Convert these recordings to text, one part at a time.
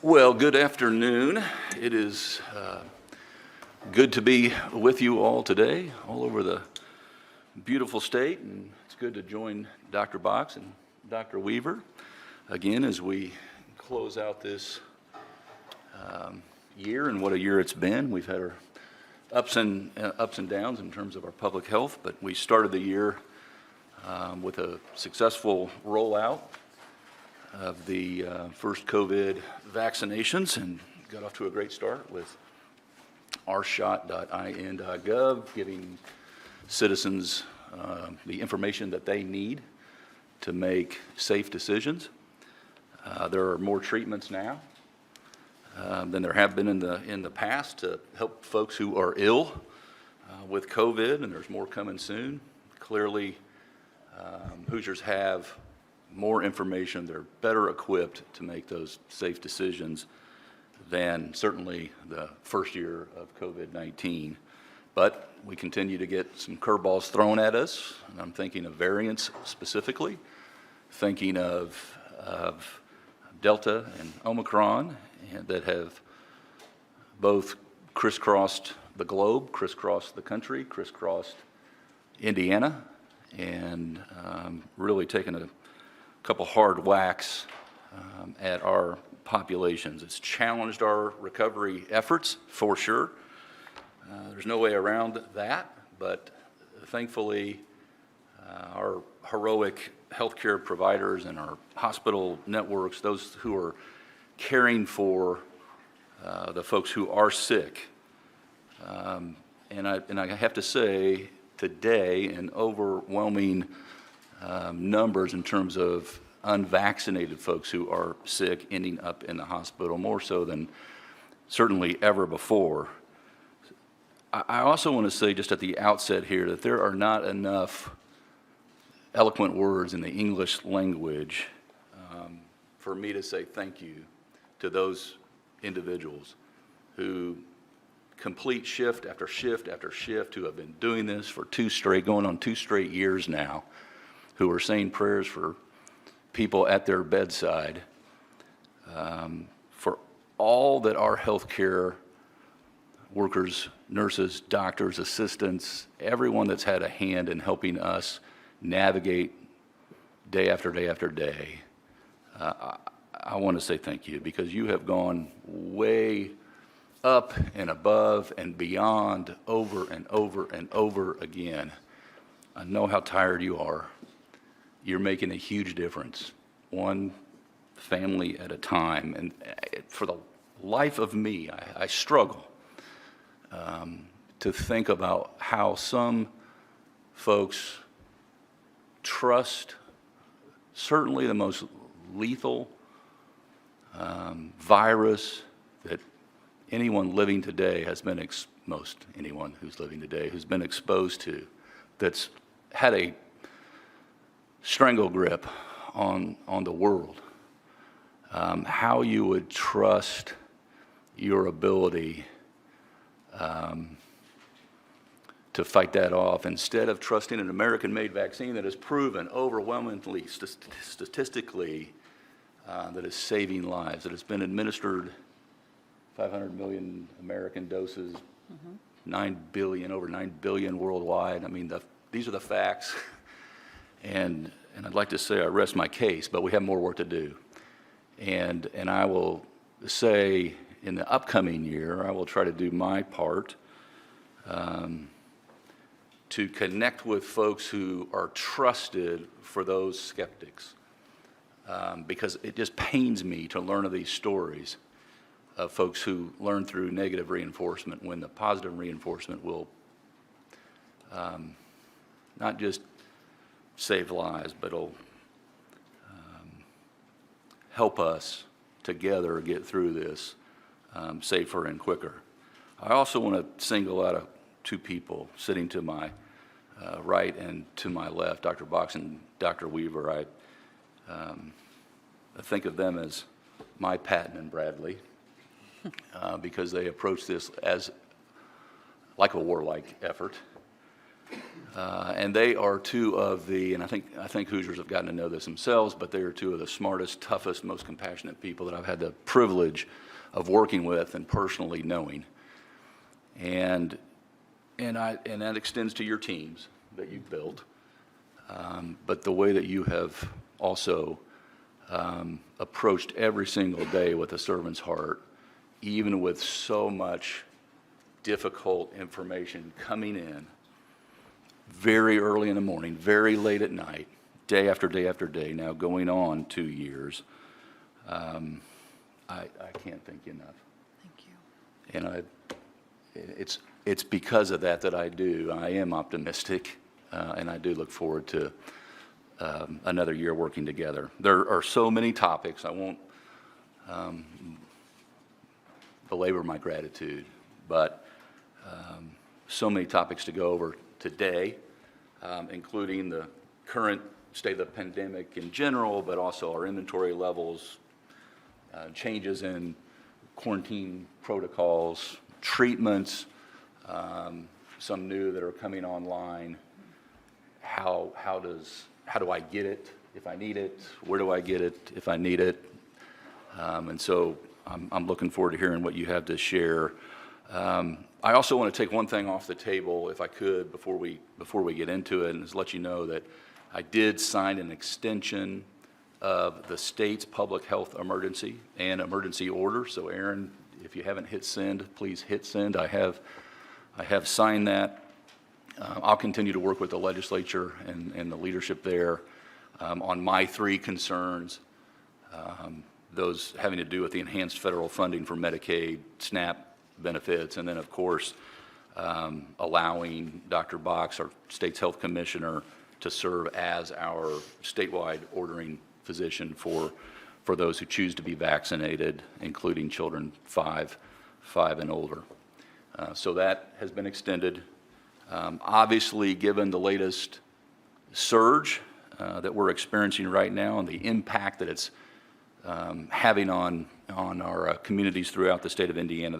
Well, good afternoon. It is good to be with you all today, all over the beautiful state, and it's good to join Dr. Box and Dr. Weaver again as we close out this year, and what a year it's been. We've had our ups and downs in terms of our public health, but we started the year with a successful rollout of the first COVID vaccinations and got off to a great start with ourshot.in.gov, giving citizens the information that they need to make safe decisions. There are more treatments now than there have been in the past to help folks who are ill with COVID, and there's more coming soon. Clearly, Hoosiers have more information. They're better equipped to make those safe decisions than certainly the first year of COVID-19. But we continue to get some curveballs thrown at us, and I'm thinking of variants specifically, thinking of Delta and Omicron, and that have both crisscrossed the globe, crisscrossed the country, crisscrossed Indiana, and really taken a couple hard whacks at our populations. It's challenged our recovery efforts for sure. There's no way around that, but thankfully our heroic healthcare providers and our hospital networks, those who are caring for the folks who are sick, and I have to say today, in overwhelming numbers in terms of unvaccinated folks who are sick ending up in the hospital, more so than certainly ever before. I also want to say just at the outset here that there are not enough eloquent words in the English language for me to say thank you to those individuals who complete shift after shift after shift, who have been doing this for going on two straight years now, who are saying prayers for people at their bedside, for all that our healthcare workers, nurses, doctors, assistants, everyone that's had a hand in helping us navigate day after day after day. I want to say thank you, because you have gone way up and above and beyond, over and over and over again. I know how tired you are. You're making a huge difference, one family at a time. And for the life of me, I struggle to think about how some folks trust certainly the most lethal virus that anyone living today has been, most anyone who's living today who's been exposed to, that's had a strangle grip on the world. How you would trust your ability to fight that off, instead of trusting an American-made vaccine that has proven overwhelmingly, statistically, that is saving lives, that has been administered 500 million American doses, 9 billion, over 9 billion worldwide. I mean, these are the facts. And I'd like to say I rest my case, but we have more work to do. And I will say in the upcoming year, I will try to do my part to connect with folks who are trusted for those skeptics. Because it just pains me to learn of these stories of folks who learn through negative reinforcement, when the positive reinforcement will not just save lives, but it'll help us together get through this safer and quicker. I also want to single out two people sitting to my right and to my left, Dr. Box and Dr. Weaver. I think of them as my Patton and Bradley because they approach this as like a warlike effort. And they are two of the, and I think Hoosiers have gotten to know this themselves, but they are two of the smartest, toughest, most compassionate people that I've had the privilege of working with and personally knowing. And that extends to your teams that you've built, but the way that you have also approached every single day with a servant's heart, even with so much difficult information coming in very early in the morning, very late at night, day after day after day, now going on 2 years. I can't thank you enough. Thank you. And it's because of that I am optimistic, and I do look forward to another year working together. There are so many topics. I won't belabor my gratitude, but so many topics to go over today, including the current state of the pandemic in general, but also our inventory levels, changes in quarantine protocols, treatments, some new that are coming online. How do I get it if I need it? Where do I get it if I need it? And so I'm looking forward to hearing what you have to share. I also want to take one thing off the table, if I could, before we get into it, and just let you know that I did sign an extension of the state's public health emergency and emergency order. So, Aaron, if you haven't hit send, please hit send. I have signed that. I'll continue to work with the legislature and the leadership there on my 3 concerns, those having to do with the enhanced federal funding for Medicaid, SNAP benefits, and then, of course, allowing Dr. Box, our state's health commissioner, to serve as our statewide ordering physician for those who choose to be vaccinated, including children 5 and older. So that has been extended. Obviously, given the latest surge that we're experiencing right now and the impact that it's having on our communities throughout the state of Indiana,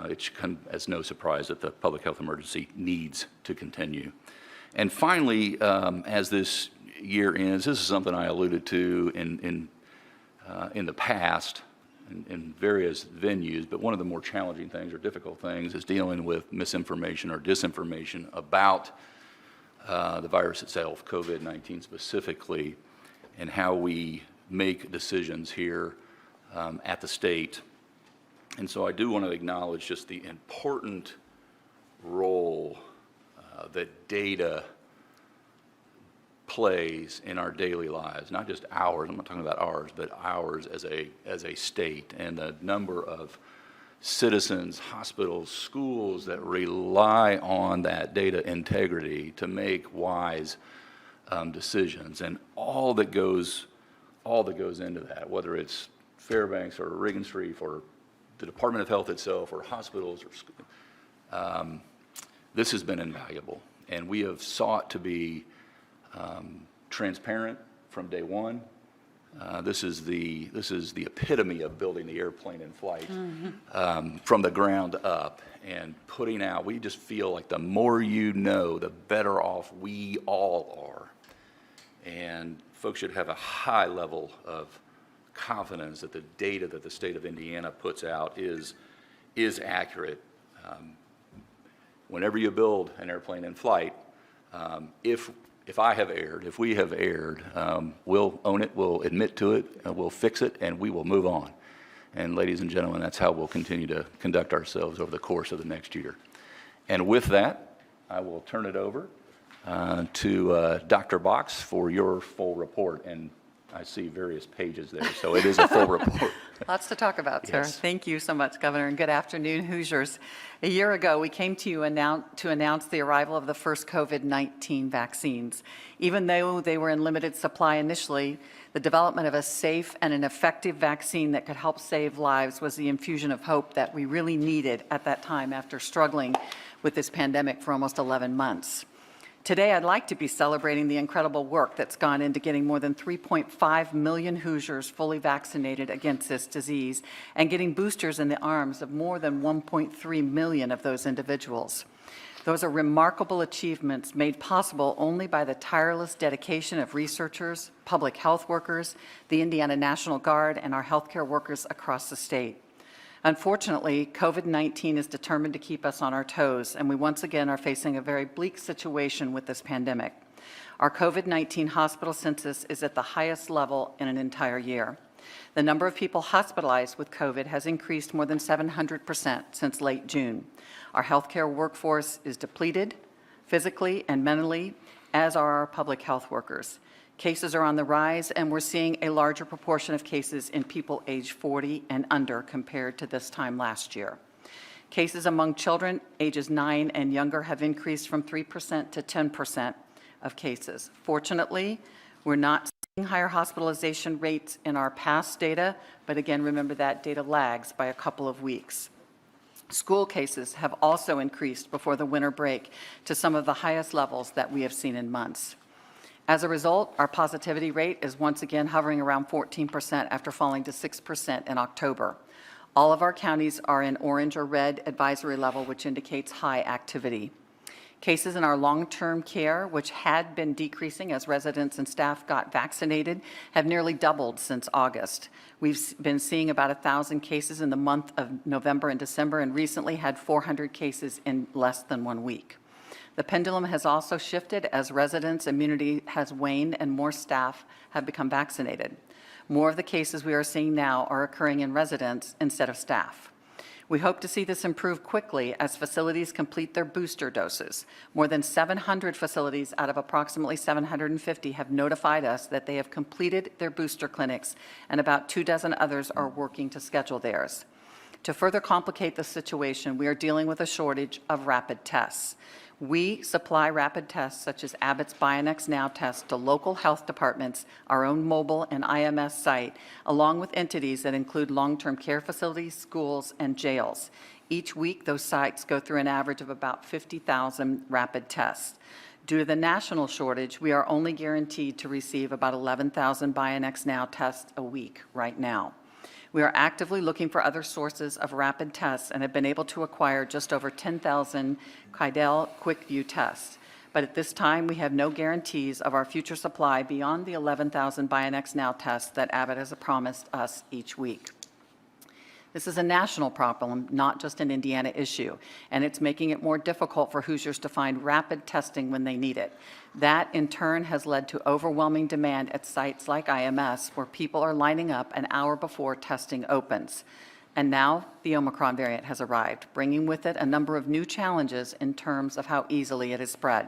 it should come as no surprise that the public health emergency needs to continue. And finally, as this year ends, this is something I alluded to in the past in various venues, but one of the more challenging things or difficult things is dealing with misinformation or disinformation about the virus itself, COVID-19 specifically, and how we make decisions here at the state. And so I do want to acknowledge just the important role that data plays in our daily lives, not just ours, I'm not talking about ours, but ours as a state, and the number of citizens, hospitals, schools that rely on that data integrity to make wise decisions, and all that goes into that, whether it's Fairbanks or Regenstrief or the Department of Health itself or hospitals or schools. This has been invaluable, and we have sought to be transparent from day one. This is the epitome of building the airplane in flight from the ground up and putting out. We just feel like the more you know, the better off we all are. And folks should have a high level of confidence that the data that the state of Indiana puts out is accurate. Whenever you build an airplane in flight, if I have erred, if we have erred, we'll own it, we'll admit to it, and we'll fix it, and we will move on. And ladies and gentlemen, that's how we'll continue to conduct ourselves over the course of the next year. And with that, I will turn it over to Dr. Box for your full report. And I see various pages there, so it is a full report. Lots to talk about, sir. Yes. Thank you so much, Governor, and good afternoon, Hoosiers. A year ago, we came to you to announce the arrival of the first COVID-19 vaccines. Even though they were in limited supply initially, the development of a safe and an effective vaccine that could help save lives was the infusion of hope that we really needed at that time after struggling with this pandemic for almost 11 months. Today, I'd like to be celebrating the incredible work that's gone into getting more than 3.5 million Hoosiers fully vaccinated against this disease and getting boosters in the arms of more than 1.3 million of those individuals. Those are remarkable achievements made possible only by the tireless dedication of researchers, public health workers, the Indiana National Guard, and our healthcare workers across the state. Unfortunately, COVID-19 is determined to keep us on our toes, and we once again are facing a very bleak situation with this pandemic. Our COVID-19 hospital census is at the highest level in an entire year. The number of people hospitalized with COVID has increased more than 700% since late June. Our healthcare workforce is depleted physically and mentally, as are our public health workers. Cases are on the rise, and we're seeing a larger proportion of cases in people age 40 and under compared to this time last year. Cases among children ages 9 and younger have increased from 3% to 10% of cases. Fortunately, we're not seeing higher hospitalization rates in our past data, but again, remember that data lags by a couple of weeks. School cases have also increased before the winter break to some of the highest levels that we have seen in months. As a result, our positivity rate is once again hovering around 14% after falling to 6% in October. All of our counties are in orange or red advisory level, which indicates high activity. Cases in our long-term care, which had been decreasing as residents and staff got vaccinated, have nearly doubled since August. We've been seeing about 1,000 cases in the month of November and December, and recently had 400 cases in less than 1 week. The pendulum has also shifted as residents' immunity has waned and more staff have become vaccinated. More of the cases we are seeing now are occurring in residents instead of staff. We hope to see this improve quickly as facilities complete their booster doses. More than 700 facilities out of approximately 750 have notified us that they have completed their booster clinics, and about 24 others are working to schedule theirs. To further complicate the situation, we are dealing with a shortage of rapid tests. We supply rapid tests such as Abbott's Bionex Now test to local health departments, our own mobile and IMS site, along with entities that include long-term care facilities, schools, and jails. Each week, those sites go through an average of about 50,000 rapid tests. Due to the national shortage, we are only guaranteed to receive about 11,000 Bionex Now tests a week right now. We are actively looking for other sources of rapid tests and have been able to acquire just over 10,000 Quidel QuickView tests. But at this time, we have no guarantees of our future supply beyond the 11,000 Bionex Now tests that Abbott has promised us each week. This is a national problem, not just an Indiana issue, and it's making it more difficult for Hoosiers to find rapid testing when they need it. That, in turn, has led to overwhelming demand at sites like IMS, where people are lining up an hour before testing opens. And now the Omicron variant has arrived, bringing with it a number of new challenges in terms of how easily it is spread.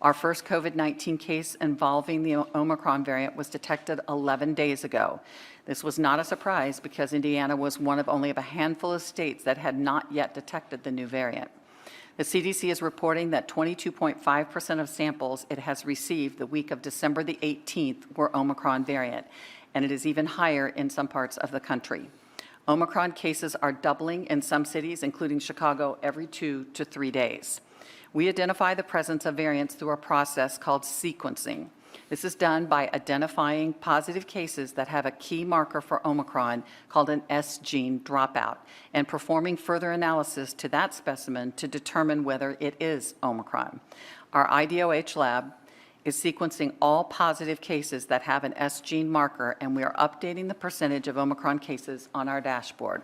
Our first COVID-19 case involving the Omicron variant was detected 11 days ago. This was not a surprise because Indiana was one of only a handful of states that had not yet detected the new variant. The CDC is reporting that 22.5% of samples it has received the week of December the 18th were Omicron variant, and it is even higher in some parts of the country. Omicron cases are doubling in some cities, including Chicago, every 2 to 3 days. We identify the presence of variants through a process called sequencing. This is done by identifying positive cases that have a key marker for Omicron called an S gene dropout and performing further analysis to that specimen to determine whether it is Omicron. Our IDOH lab is sequencing all positive cases that have an S gene marker, and we are updating the percentage of Omicron cases on our dashboard.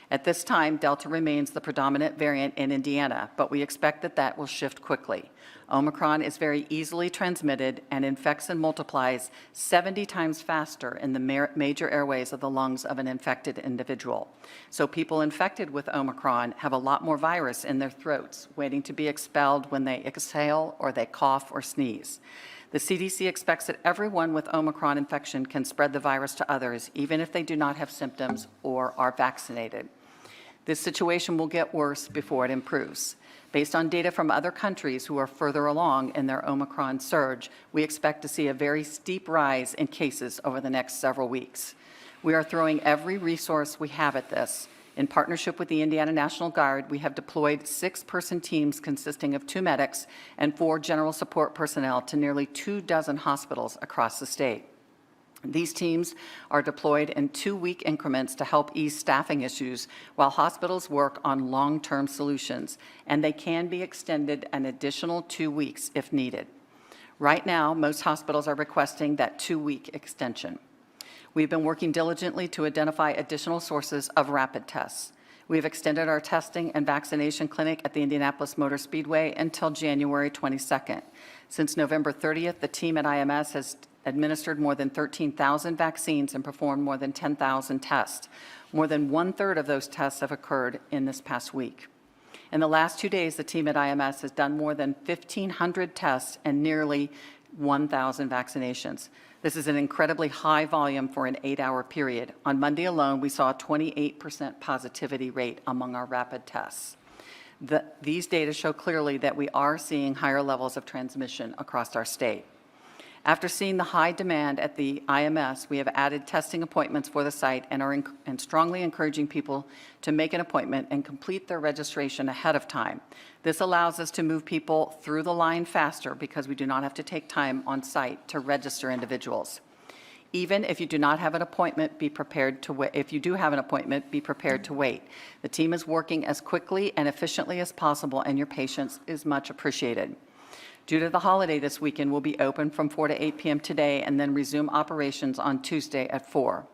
At this time, Delta remains the predominant variant in Indiana, but we expect that that will shift quickly. Omicron is very easily transmitted and infects and multiplies 70 times faster in the major airways of the lungs of an infected individual. So people infected with Omicron have a lot more virus in their throats, waiting to be expelled when they exhale or they cough or sneeze. The CDC expects that everyone with Omicron infection can spread the virus to others, even if they do not have symptoms or are vaccinated. This situation will get worse before it improves. Based on data from other countries who are further along in their Omicron surge, we expect to see a very steep rise in cases over the next several weeks. We are throwing every resource we have at this. In partnership with the Indiana National Guard, we have deployed 6-person teams consisting of 2 medics and 4 general support personnel to nearly 24 hospitals across the state. These teams are deployed in 2-week increments to help ease staffing issues while hospitals work on long-term solutions, and they can be extended an additional 2 weeks if needed. Right now, most hospitals are requesting that 2-week extension. We've been working diligently to identify additional sources of rapid tests. We've extended our testing and vaccination clinic at the Indianapolis Motor Speedway until January 22nd. Since November 30th, the team at IMS has administered more than 13,000 vaccines and performed more than 10,000 tests. More than 1/3 of those tests have occurred in this past week. In the last 2 days, the team at IMS has done more than 1,500 tests and nearly 1,000 vaccinations. This is an incredibly high volume for an 8-hour period. On Monday alone, we saw a 28% positivity rate among our rapid tests. These data show clearly that we are seeing higher levels of transmission across our state. After seeing the high demand at the IMS, we have added testing appointments for the site and are strongly encouraging people to make an appointment and complete their registration ahead of time. This allows us to move people through the line faster because we do not have to take time on site to register individuals. Even if you do not have an appointment, be prepared to wait. If you do have an appointment, be prepared to wait. The team is working as quickly and efficiently as possible, and your patience is much appreciated. Due to the holiday this weekend, we'll be open from 4 to 8 p.m. today and then resume operations on Tuesday at 4.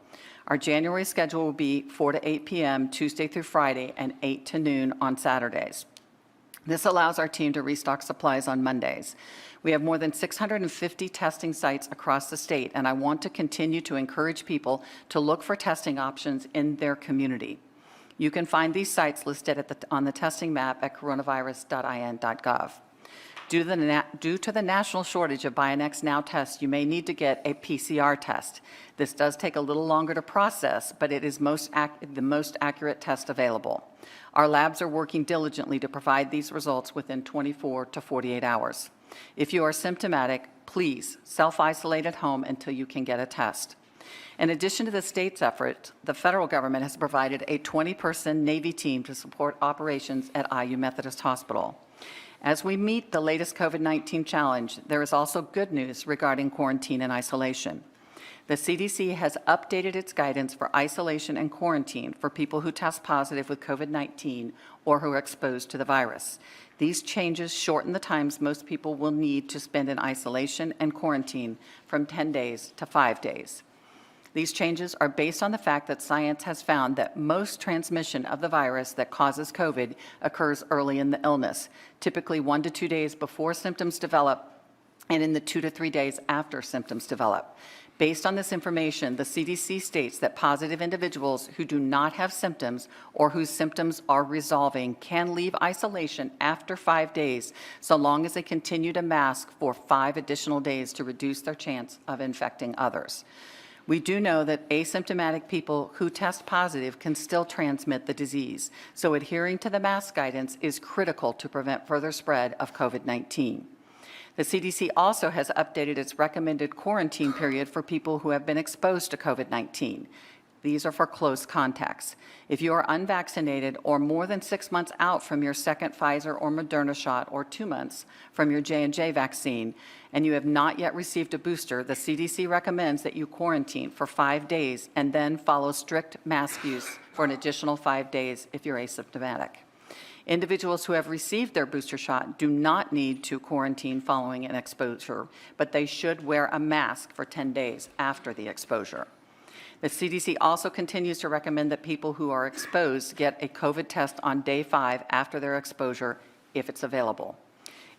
Our January schedule will be 4 to 8 p.m. Tuesday through Friday and 8 to noon on Saturdays. This allows our team to restock supplies on Mondays. We have more than 650 testing sites across the state, and I want to continue to encourage people to look for testing options in their community. You can find these sites listed on the testing map at coronavirus.in.gov. Due to the national shortage of BioNext tests, you may need to get a PCR test. This does take a little longer to process, but it is the most accurate test available. Our labs are working diligently to provide these results within 24 to 48 hours. If you are symptomatic, please self-isolate at home until you can get a test. In addition to the state's effort, the federal government has provided a 20-person Navy team to support operations at IU Methodist Hospital. As we meet the latest COVID-19 challenge, there is also good news regarding quarantine and isolation. The CDC has updated its guidance for isolation and quarantine for people who test positive with COVID-19 or who are exposed to the virus. These changes shorten the times most people will need to spend in isolation and quarantine from 10 days to 5 days. These changes are based on the fact that science has found that most transmission of the virus that causes COVID occurs early in the illness, typically 1 to 2 days before symptoms develop and in the 2 to 3 days after symptoms develop. Based on this information, the CDC states that positive individuals who do not have symptoms or whose symptoms are resolving can leave isolation after 5 days, so long as they continue to mask for 5 additional days to reduce their chance of infecting others. We do know that asymptomatic people who test positive can still transmit the disease, so adhering to the mask guidance is critical to prevent further spread of COVID-19. The CDC also has updated its recommended quarantine period for people who have been exposed to COVID-19. These are for close contacts. If you are unvaccinated or more than 6 months out from your second Pfizer or Moderna shot or 2 months from your J&J vaccine, and you have not yet received a booster, the CDC recommends that you quarantine for 5 days and then follow strict mask use for an additional 5 days if you're asymptomatic. Individuals who have received their booster shot do not need to quarantine following an exposure, but they should wear a mask for 10 days after the exposure. The CDC also continues to recommend that people who are exposed get a COVID test on day 5 after their exposure if it's available.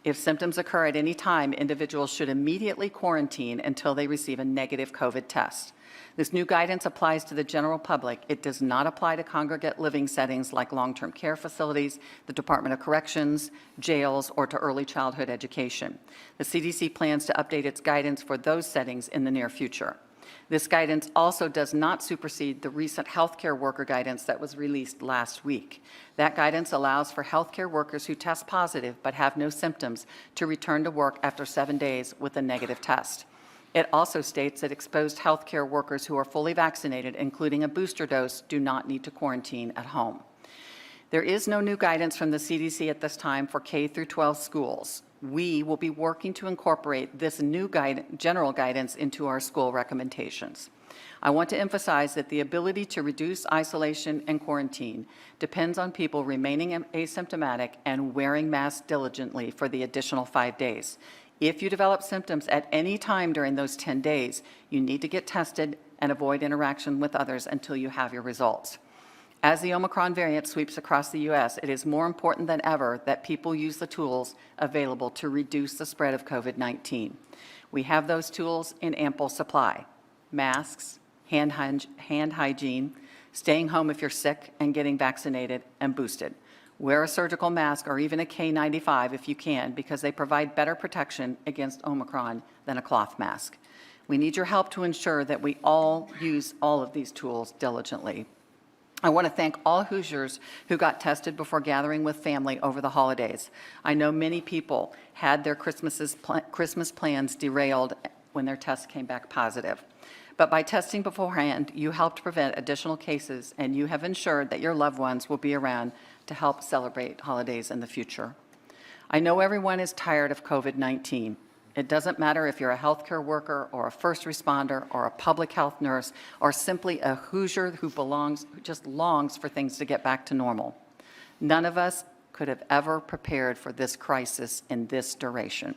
If symptoms occur at any time, individuals should immediately quarantine until they receive a negative COVID test. This new guidance applies to the general public. It does not apply to congregate living settings like long-term care facilities, the Department of Corrections, jails, or to early childhood education. The CDC plans to update its guidance for those settings in the near future. This guidance also does not supersede the recent healthcare worker guidance that was released last week. That guidance allows for healthcare workers who test positive but have no symptoms to return to work after 7 days with a negative test. It also states that exposed healthcare workers who are fully vaccinated, including a booster dose, do not need to quarantine at home. There is no new guidance from the CDC at this time for K through 12 schools. We will be working to incorporate this new general guidance into our school recommendations. I want to emphasize that the ability to reduce isolation and quarantine depends on people remaining asymptomatic and wearing masks diligently for the additional 5 days. If you develop symptoms at any time during those 10 days, you need to get tested and avoid interaction with others until you have your results. As the Omicron variant sweeps across the U.S., it is more important than ever that people use the tools available to reduce the spread of COVID-19. We have those tools in ample supply: masks, hand hygiene, staying home if you're sick and getting vaccinated and boosted. Wear a surgical mask or even a K95 if you can, because they provide better protection against Omicron than a cloth mask. We need your help to ensure that we all use all of these tools diligently. I want to thank all Hoosiers who got tested before gathering with family over the holidays. I know many people had their Christmas plans derailed when their tests came back positive. But by testing beforehand, you helped prevent additional cases, and you have ensured that your loved ones will be around to help celebrate holidays in the future. I know everyone is tired of COVID-19. It doesn't matter if you're a healthcare worker or a first responder or a public health nurse or simply a Hoosier who just longs for things to get back to normal. None of us could have ever prepared for this crisis in this duration.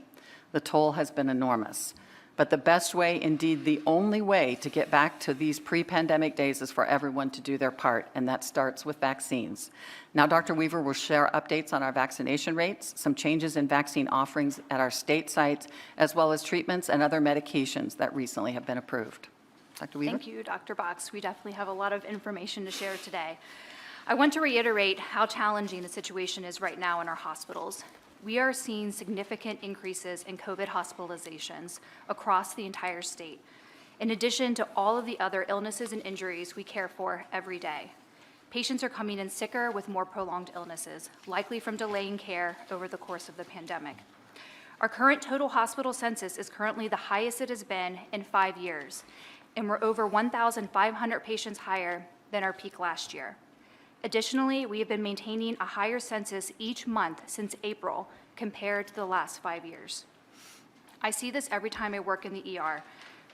The toll has been enormous. But the best way, indeed the only way, to get back to these pre-pandemic days is for everyone to do their part, and that starts with vaccines. Now, Dr. Weaver will share updates on our vaccination rates, some changes in vaccine offerings at our state sites, as well as treatments and other medications that recently have been approved. Dr. Weaver? Thank you, Dr. Botts. We definitely have a lot of information to share today. I want to reiterate how challenging the situation is right now in our hospitals. We are seeing significant increases in COVID hospitalizations across the entire state, in addition to all of the other illnesses and injuries we care for every day. Patients are coming in sicker with more prolonged illnesses, likely from delaying care over the course of the pandemic. Our current total hospital census is currently the highest it has been in 5 years, and we're over 1,500 patients higher than our peak last year. Additionally, we have been maintaining a higher census each month since April compared to the last 5 years. I see this every time I work in the ER.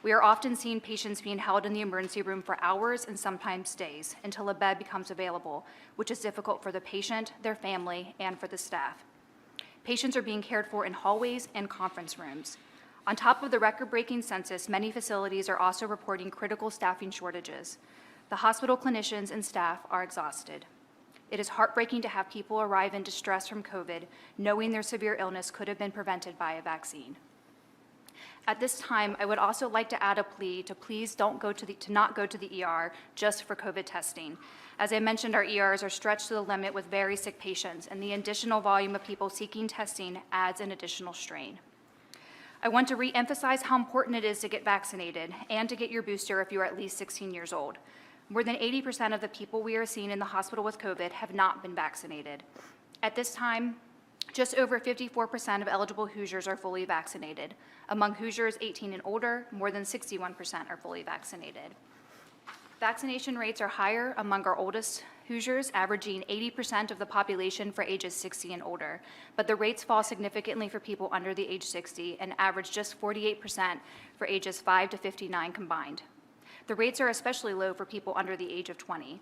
We are often seeing patients being held in the emergency room for hours and sometimes days until a bed becomes available, which is difficult for the patient, their family, and for the staff. Patients are being cared for in hallways and conference rooms. On top of the record-breaking census, many facilities are also reporting critical staffing shortages. The hospital clinicians and staff are exhausted. It is heartbreaking to have people arrive in distress from COVID, knowing their severe illness could have been prevented by a vaccine. At this time, I would also like to add a plea to please not go to the ER just for COVID testing. As I mentioned, our ERs are stretched to the limit with very sick patients, and the additional volume of people seeking testing adds an additional strain. I want to re-emphasize how important it is to get vaccinated and to get your booster if you are at least 16 years old. More than 80% of the people we are seeing in the hospital with COVID have not been vaccinated. At this time, just over 54% of eligible Hoosiers are fully vaccinated. Among Hoosiers 18 and older, more than 61% are fully vaccinated. Vaccination rates are higher among our oldest Hoosiers, averaging 80% of the population for ages 60 and older, but the rates fall significantly for people under the age 60 and average just 48% for ages 5 to 59 combined. The rates are especially low for people under the age of 20.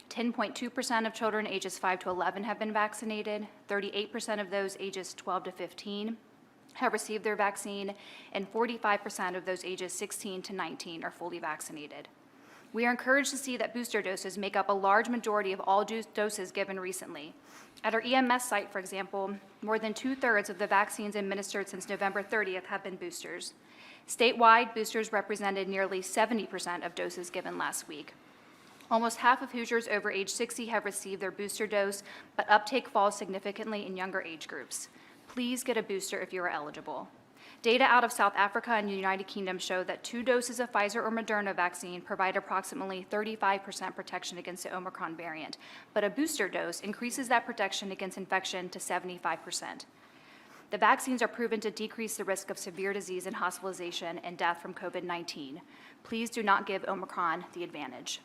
10.2% of children ages 5 to 11 have been vaccinated, 38% of those ages 12 to 15 have received their vaccine, and 45% of those ages 16 to 19 are fully vaccinated. We are encouraged to see that booster doses make up a large majority of all doses given recently. At our EMS site, for example, more than 2/3 of the vaccines administered since November 30th have been boosters. Statewide, boosters represented nearly 70% of doses given last week. Almost half of Hoosiers over age 60 have received their booster dose, but uptake falls significantly in younger age groups. Please get a booster if you are eligible. Data out of South Africa and the United Kingdom show that 2 doses of Pfizer or Moderna vaccine provide approximately 35% protection against the Omicron variant, but a booster dose increases that protection against infection to 75%. The vaccines are proven to decrease the risk of severe disease and hospitalization and death from COVID-19. Please do not give Omicron the advantage.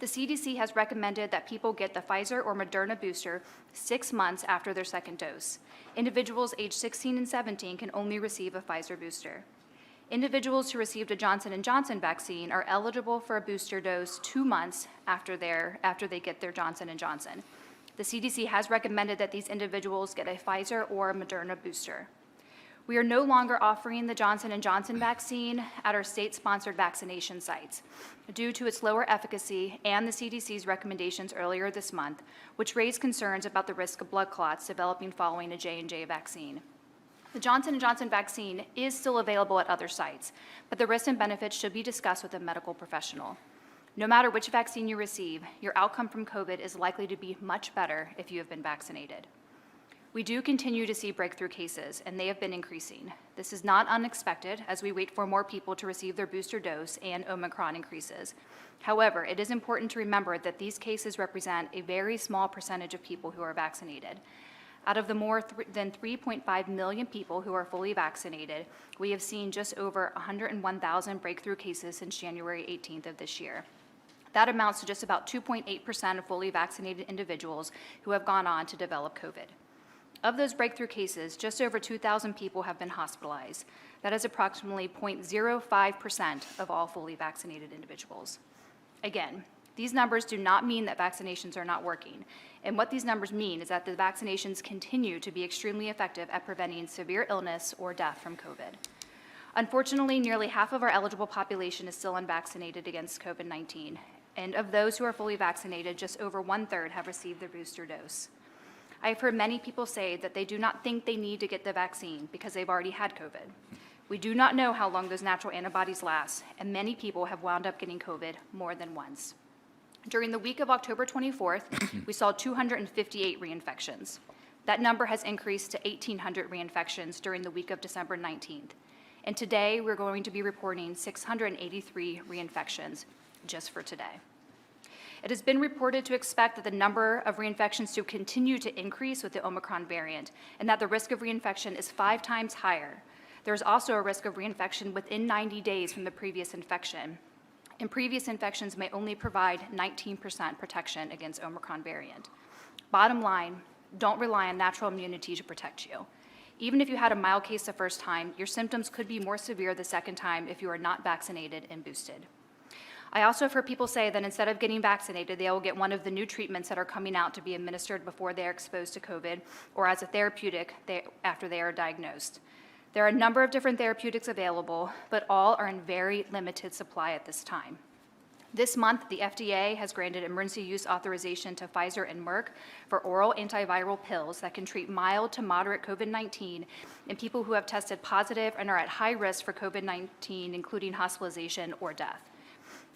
The CDC has recommended that people get the Pfizer or Moderna booster 6 months after their second dose. Individuals aged 16 and 17 can only receive a Pfizer booster. Individuals who received a Johnson & Johnson vaccine are eligible for a booster dose 2 months after they get their Johnson & Johnson. The CDC has recommended that these individuals get a Pfizer or a Moderna booster. We are no longer offering the Johnson & Johnson vaccine at our state-sponsored vaccination sites due to its lower efficacy and the CDC's recommendations earlier this month, which raised concerns about the risk of blood clots developing following a J&J vaccine. The Johnson & Johnson vaccine is still available at other sites, but the risks and benefits should be discussed with a medical professional. No matter which vaccine you receive, your outcome from COVID is likely to be much better if you have been vaccinated. We do continue to see breakthrough cases, and they have been increasing. This is not unexpected as we wait for more people to receive their booster dose and Omicron increases. However, it is important to remember that these cases represent a very small percentage of people who are vaccinated. Out of the more than 3.5 million people who are fully vaccinated, we have seen just over 101,000 breakthrough cases since January 18th of this year. That amounts to just about 2.8% of fully vaccinated individuals who have gone on to develop COVID. Of those breakthrough cases, just over 2,000 people have been hospitalized. That is approximately 0.05% of all fully vaccinated individuals. Again, these numbers do not mean that vaccinations are not working. And what these numbers mean is that the vaccinations continue to be extremely effective at preventing severe illness or death from COVID. Unfortunately, nearly half of our eligible population is still unvaccinated against COVID-19. And of those who are fully vaccinated, just over 1/3 have received their booster dose. I have heard many people say that they do not think they need to get the vaccine because they've already had COVID. We do not know how long those natural antibodies last, and many people have wound up getting COVID more than once. During the week of October 24th, we saw 258 reinfections. That number has increased to 1,800 reinfections during the week of December 19th. And today, we're going to be reporting 683 reinfections just for today. It has been reported to expect that the number of reinfections to continue to increase with the Omicron variant, and that the risk of reinfection is 5 times higher. There is also a risk of reinfection within 90 days from the previous infection, and previous infections may only provide 19% protection against Omicron variant. Bottom line, don't rely on natural immunity to protect you. Even if you had a mild case the first time, your symptoms could be more severe the second time if you are not vaccinated and boosted. I also have heard people say that instead of getting vaccinated, they will get one of the new treatments that are coming out to be administered before they are exposed to COVID or as a therapeutic after they are diagnosed. There are a number of different therapeutics available, but all are in very limited supply at this time. This month, the FDA has granted emergency use authorization to Pfizer and Merck for oral antiviral pills that can treat mild to moderate COVID-19 in people who have tested positive and are at high risk for COVID-19, including hospitalization or death.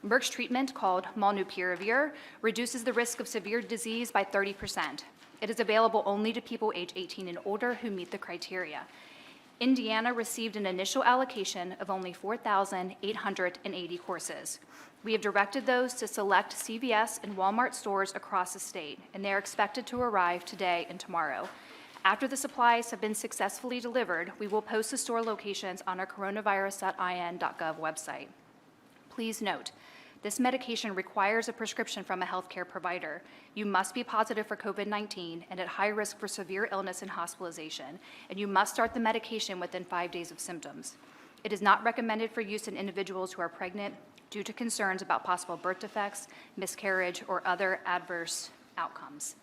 Merck's treatment, called molnupiravir, reduces the risk of severe disease by 30%. It is available only to people age 18 and older who meet the criteria. Indiana received an initial allocation of only 4,880 courses. We have directed those to select CVS and Walmart stores across the state, and they are expected to arrive today and tomorrow. After the supplies have been successfully delivered, we will post the store locations on our coronavirus.in.gov website. Please note, this medication requires a prescription from a healthcare provider. You must be positive for COVID-19 and at high risk for severe illness and hospitalization, and you must start the medication within 5 days of symptoms. It is not recommended for use in individuals who are pregnant due to concerns about possible birth defects, miscarriage, or other adverse outcomes.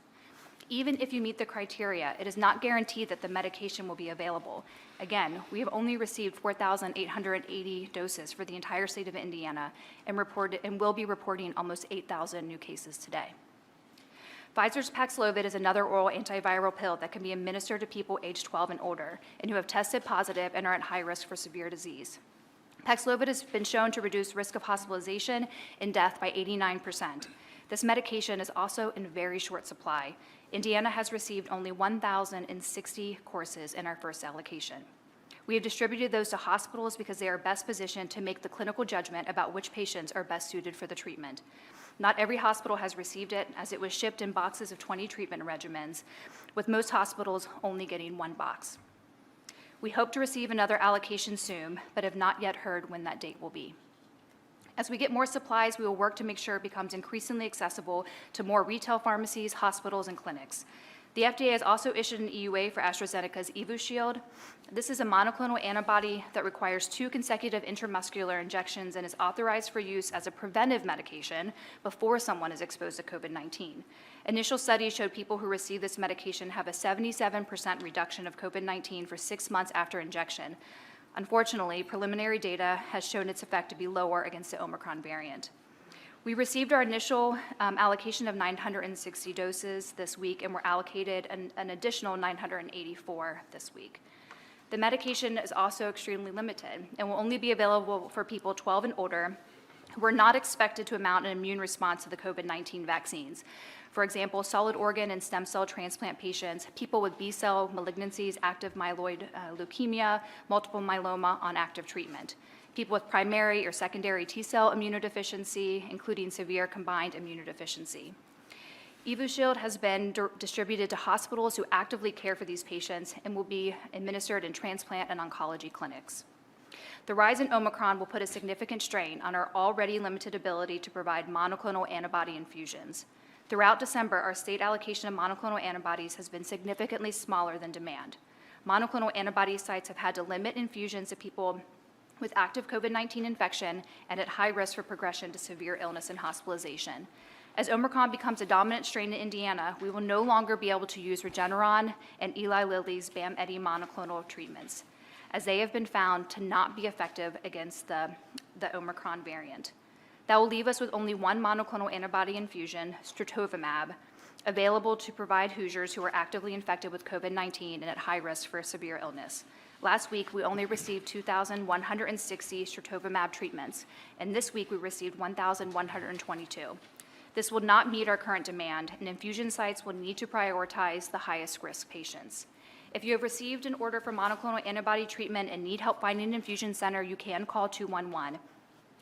Even if you meet the criteria, it is not guaranteed that the medication will be available. Again, we have only received 4,880 doses for the entire state of Indiana and will be reporting almost 8,000 new cases today. Pfizer's Paxlovid is another oral antiviral pill that can be administered to people aged 12 and older and who have tested positive and are at high risk for severe disease. Paxlovid has been shown to reduce risk of hospitalization and death by 89%. This medication is also in very short supply. Indiana has received only 1,060 courses in our first allocation. We have distributed those to hospitals because they are best positioned to make the clinical judgment about which patients are best suited for the treatment. Not every hospital has received it, as it was shipped in boxes of 20 treatment regimens, with most hospitals only getting 1 box. We hope to receive another allocation soon, but have not yet heard when that date will be. As we get more supplies, we will work to make sure it becomes increasingly accessible to more retail pharmacies, hospitals, and clinics. The FDA has also issued an EUA for AstraZeneca's Evusheld. This is a monoclonal antibody that requires 2 consecutive intramuscular injections and is authorized for use as a preventive medication before someone is exposed to COVID-19. Initial studies showed people who receive this medication have a 77% reduction of COVID-19 for 6 months after injection. Unfortunately, preliminary data has shown its effect to be lower against the Omicron variant. We received our initial allocation of 960 doses this week, and we're allocated an additional 984 this week. The medication is also extremely limited and will only be available for people 12 and older who are not expected to mount an immune response to the COVID-19 vaccines. For example, solid organ and stem cell transplant patients, people with B-cell malignancies, active myeloid leukemia, multiple myeloma on active treatment, people with primary or secondary T-cell immunodeficiency, including severe combined immunodeficiency. Evusheld has been distributed to hospitals who actively care for these patients and will be administered in transplant and oncology clinics. The rise in Omicron will put a significant strain on our already limited ability to provide monoclonal antibody infusions. Throughout December, our state allocation of monoclonal antibodies has been significantly smaller than demand. Monoclonal antibody sites have had to limit infusions to people with active COVID-19 infection and at high risk for progression to severe illness and hospitalization. As Omicron becomes a dominant strain in Indiana, we will no longer be able to use Regeneron and Eli Lilly's BAM-EDI monoclonal treatments, as they have been found to not be effective against the Omicron variant. That will leave us with only one monoclonal antibody infusion, Stratovimab, available to provide Hoosiers who are actively infected with COVID-19 and at high risk for severe illness. Last week, we only received 2,160 Stratovimab treatments, and this week we received 1,122. This will not meet our current demand, and infusion sites will need to prioritize the highest risk patients. If you have received an order for monoclonal antibody treatment and need help finding an infusion center, you can call 211.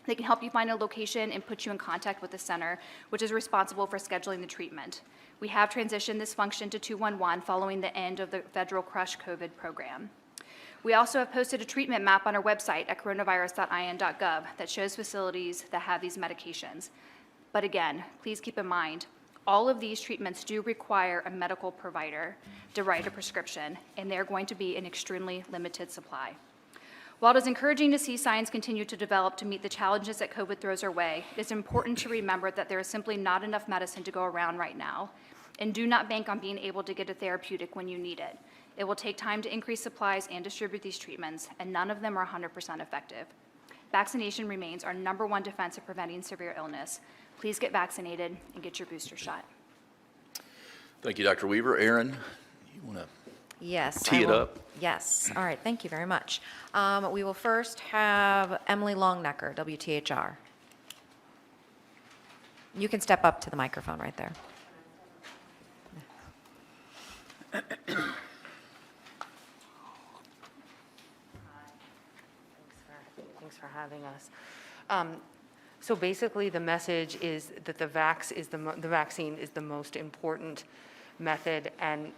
They can help you find a location and put you in contact with the center, which is responsible for scheduling the treatment. We have transitioned this function to 211 following the end of the federal Crush COVID program. We also have posted a treatment map on our website at coronavirus.in.gov that shows facilities that have these medications. But again, please keep in mind, all of these treatments do require a medical provider to write a prescription, and they're going to be in extremely limited supply. While it is encouraging to see science continue to develop to meet the challenges that COVID throws our way, it is important to remember that there is simply not enough medicine to go around right now, and do not bank on being able to get a therapeutic when you need it. It will take time to increase supplies and distribute these treatments, and none of them are 100% effective. Vaccination remains our #1 defense of preventing severe illness. Please get vaccinated and get your booster shot. Thank you, Dr. Weaver. Aaron, you want to Yes. tee it up? Yes. All right. Thank you very much. We will first have Emily Longnecker, WTHR. You can step up to the microphone right there. Thanks for having us. So basically, the message is that the vaccine is the most important method, and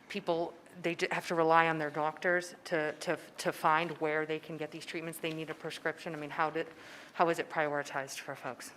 people, they have to rely on their doctors to find where they can get these treatments. They need a prescription. I mean, how is it prioritized for folks?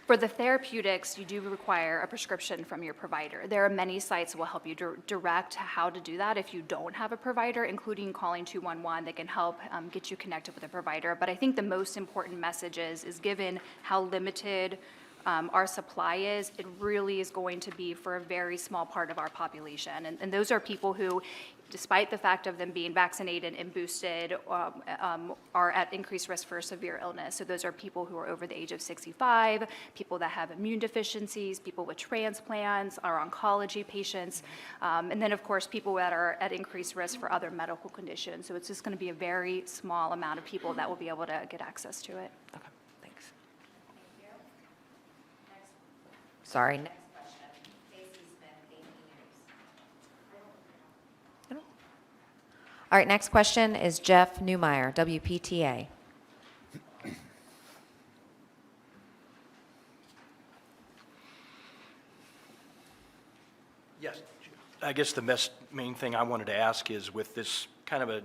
For the therapeutics, you do require a prescription from your provider. There are many sites that will help you direct how to do that if you don't have a provider, including calling 211. They can help get you connected with a provider. But I think the most important message is given how limited our supply is, it really is going to be for a very small part of our population. And those are people who, despite the fact of them being vaccinated and boosted, are at increased risk for severe illness. So those are people who are over the age of 65, people that have immune deficiencies, people with transplants, our oncology patients, and then of course people that are at increased risk for other medical conditions. So it's just going to be a very small amount of people that will be able to get access to it. Okay, thanks. Sorry. All right, next question is Jeff Newmeyer, WPTA. Yes, I guess the main thing I wanted to ask is with this kind of a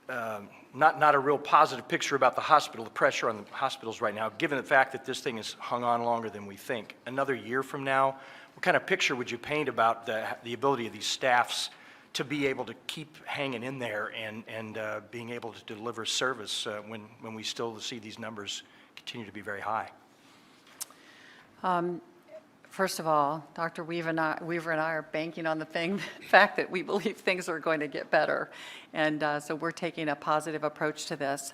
not a real positive picture about the hospital, the pressure on the hospitals right now, given the fact that this thing has hung on longer than we think. Another year from now, what kind of picture would you paint about the ability of these staffs to be able to keep hanging in there and being able to deliver service when we still see these numbers continue to be very high? First of all, Dr. Weaver and I are banking on the fact that we believe things are going to get better. And so we're taking a positive approach to this.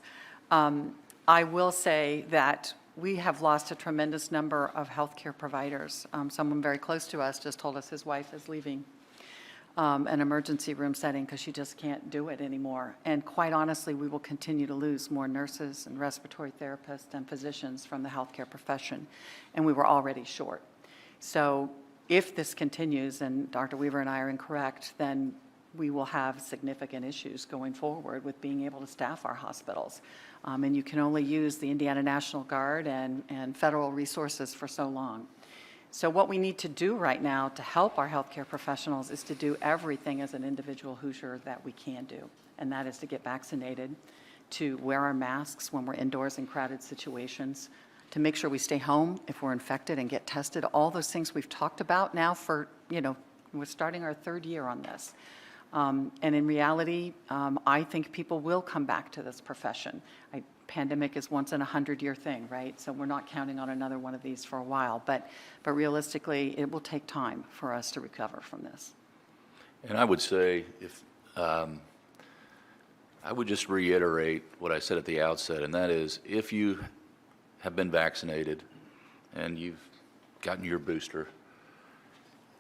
I will say that we have lost a tremendous number of healthcare providers. Someone very close to us just told us his wife is leaving an emergency room setting because she just can't do it anymore. And quite honestly, we will continue to lose more nurses and respiratory therapists and physicians from the healthcare profession. And we were already short. So if this continues, and Dr. Weaver and I are incorrect, then we will have significant issues going forward with being able to staff our hospitals. And you can only use the Indiana National Guard and federal resources for so long. So what we need to do right now to help our healthcare professionals is to do everything as an individual Hoosier that we can do. And that is to get vaccinated, to wear our masks when we're indoors in crowded situations, to make sure we stay home if we're infected and get tested, all those things we've talked about now for, we're starting our third year on this. And in reality, I think people will come back to this profession. Pandemic is once in a 100-year thing, right? So we're not counting on another one of these for a while, but realistically, it will take time for us to recover from this. And I would say, I would just reiterate what I said at the outset, and that is, if you have been vaccinated and you've gotten your booster,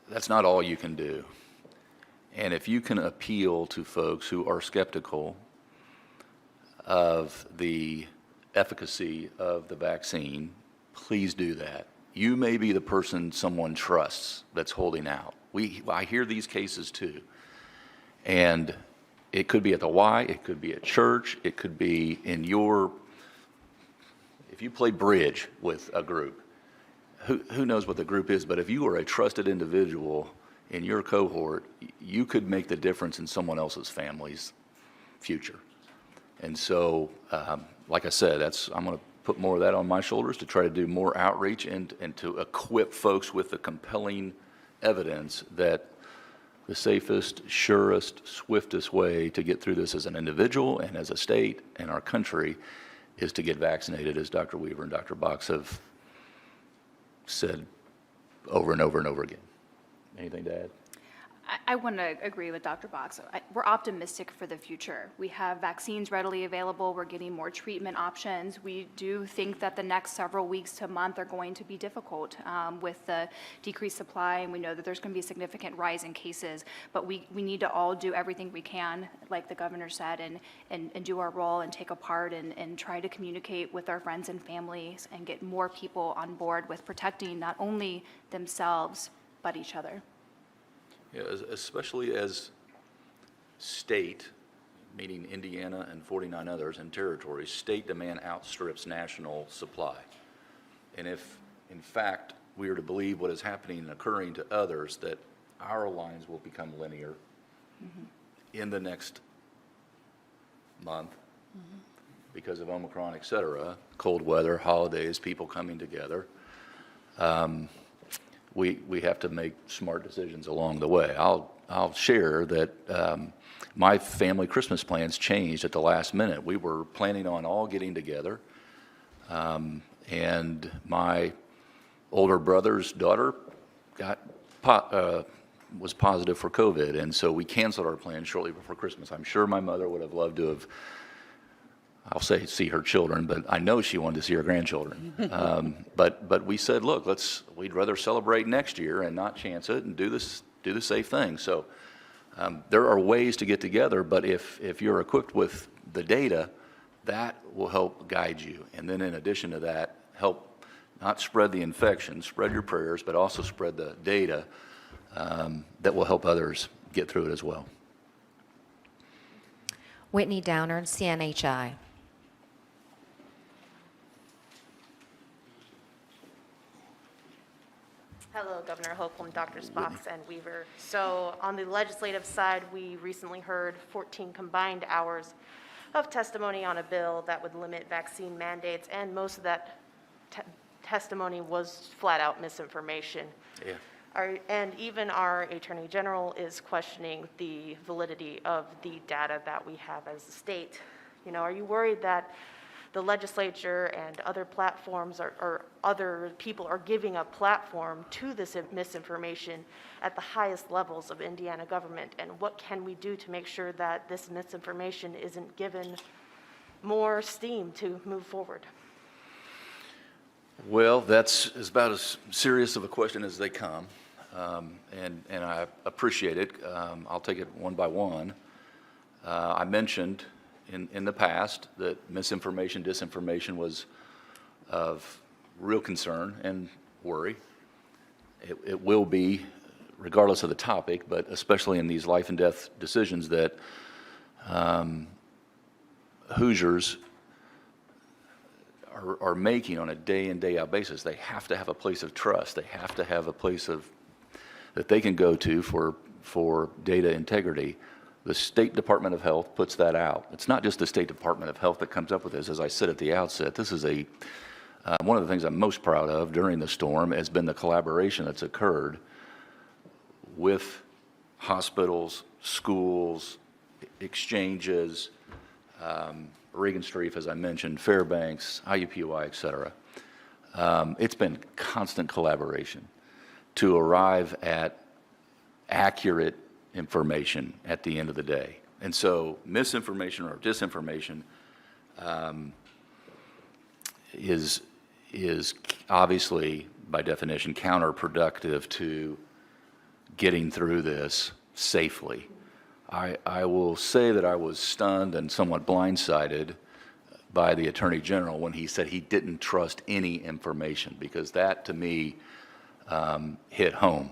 that's not all you can do. And if you can appeal to folks who are skeptical of the efficacy of the vaccine, please do that. You may be the person someone trusts that's holding out. I hear these cases too. And it could be at the Y, it could be at church, it could be in if you play bridge with a group, who knows what the group is, but if you are a trusted individual in your cohort, you could make the difference in someone else's family's future. And so, like I said, I'm going to put more of that on my shoulders to try to do more outreach and to equip folks with the compelling evidence that the safest, surest, swiftest way to get through this as an individual and as a state and our country is to get vaccinated, as Dr. Weaver and Dr. Box have said over and over and over again. Anything to add? I want to agree with Dr. Box. We're optimistic for the future. We have vaccines readily available. We're getting more treatment options. We do think that the next several weeks to month are going to be difficult with the decreased supply, and we know that there's going to be a significant rise in cases. But we need to all do everything we can, like the governor said, and do our role and take a part and try to communicate with our friends and families and get more people on board with protecting not only themselves, but each other. Yeah, especially as state, meaning Indiana and 49 others and territories, state demand outstrips national supply. And if, in fact, we are to believe what is happening and occurring to others, that our lines will become linear in the next month because of Omicron, et cetera, cold weather, holidays, people coming together, we have to make smart decisions along the way. I'll share that my family Christmas plans changed at the last minute. We were planning on all getting together, and my older brother's daughter was positive for COVID, and so we canceled our plans shortly before Christmas. I'm sure my mother would have loved to have, I'll say see her children, but I know she wanted to see her grandchildren. But we said, look, we'd rather celebrate next year and not chance it and do the safe thing. So there are ways to get together, but if you're equipped with the data, that will help guide you. And then in addition to that, help not spread the infection, spread your prayers, but also spread the data that will help others get through it as well. Whitney Downer, CNHI. Hello, Governor Holcomb, Drs. Box and Weaver. So on the legislative side, we recently heard 14 combined hours of testimony on a bill that would limit vaccine mandates, and most of that testimony was flat-out misinformation. Yeah. And even our Attorney General is questioning the validity of the data that we have as a state. You know, are you worried that the legislature and other platforms or other people are giving a platform to this misinformation at the highest levels of Indiana government? And what can we do to make sure that this misinformation isn't given more steam to move forward? Well, that's about as serious of a question as they come, and I appreciate it. I'll take it one by one. I mentioned in the past that misinformation, disinformation was of real concern and worry. It will be, regardless of the topic, but especially in these life and death decisions that Hoosiers are making on a day in, day out basis. They have to have a place of trust. They have to have a place that they can go to for data integrity. The State Department of Health puts that out. It's not just the State Department of Health that comes up with this. As I said at the outset, this is one of the things I'm most proud of during the storm has been the collaboration that's occurred with hospitals, schools, exchanges, Regan Street, as I mentioned, Fairbanks, IUPUI, et cetera. It's been constant collaboration to arrive at accurate information at the end of the day. And so misinformation or disinformation is obviously, by definition, counterproductive to getting through this safely. I will say that I was stunned and somewhat blindsided by the Attorney General when he said he didn't trust any information, because that, to me, hit home.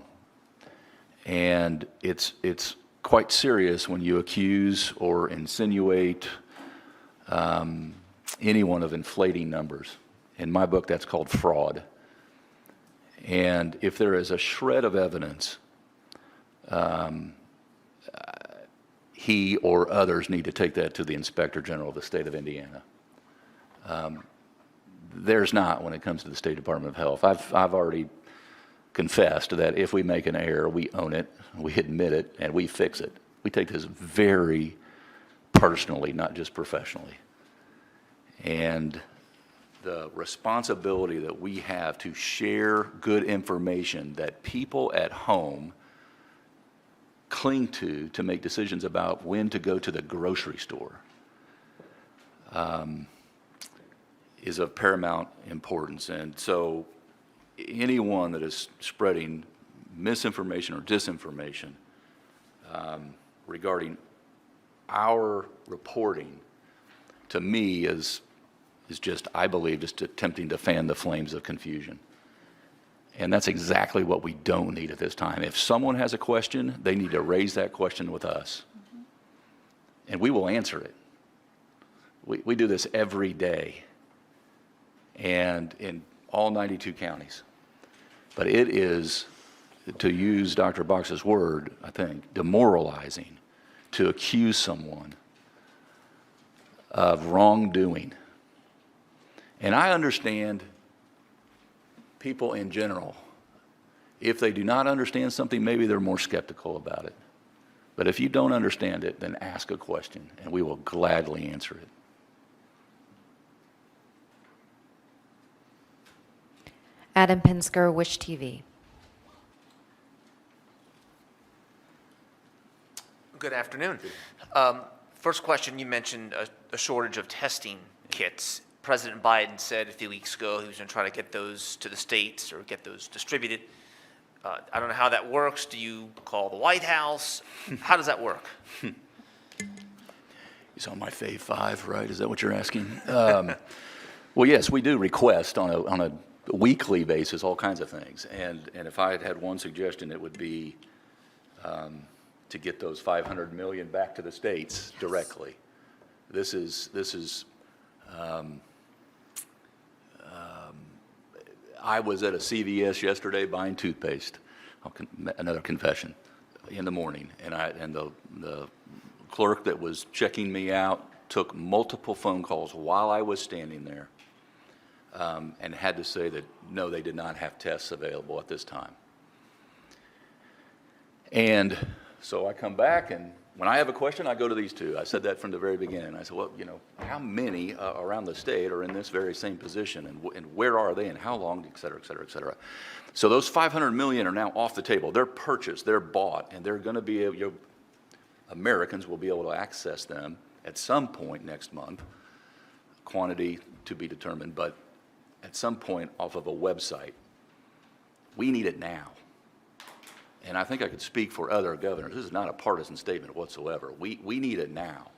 And it's quite serious when you accuse or insinuate anyone of inflating numbers. In my book, that's called fraud. And if there is a shred of evidence, he or others need to take that to the Inspector General of the state of Indiana. There's not when it comes to the State Department of Health. I've already confessed that if we make an error, we own it, we admit it, and we fix it. We take this very personally, not just professionally. And the responsibility that we have to share good information that people at home cling to make decisions about when to go to the grocery store is of paramount importance. And so anyone that is spreading misinformation or disinformation regarding our reporting, to me, is just, I believe, just attempting to fan the flames of confusion. And that's exactly what we don't need at this time. If someone has a question, they need to raise that question with us. And we will answer it. We do this every day, and in all 92 counties. But it is, to use Dr. Box's word, I think, demoralizing to accuse someone of wrongdoing. And I understand people in general, if they do not understand something, maybe they're more skeptical about it. But if you don't understand it, then ask a question, and we will gladly answer it. Adam Pinsker, Wish TV. Good afternoon. First question, you mentioned a shortage of testing kits. President Biden said a few weeks ago he was going to try to get those to the states or get those distributed. I don't know how that works. Do you call the White House? How does that work? He's on my fave 5, right? Is that what you're asking? Well, yes, we do request on a weekly basis all kinds of things. And if I had one suggestion, it would be to get those $500 million back to the states directly. This is I was at a CVS yesterday buying toothpaste. Another confession in the morning, and the clerk that was checking me out took multiple phone calls while I was standing there and had to say that, no, they did not have tests available at this time. And so I come back, and when I have a question, I go to these two. I said that from the very beginning. I said, well, you know, how many around the state are in this very same position, and where are they, and how long, et cetera, et cetera, et cetera. So those 500 million are now off the table. They're purchased, they're bought, and they're going to be able, Americans will be able to access them at some point next month, quantity to be determined, but at some point off of a website. We need it now. And I think I could speak for other governors. This is not a partisan statement whatsoever. We need it now.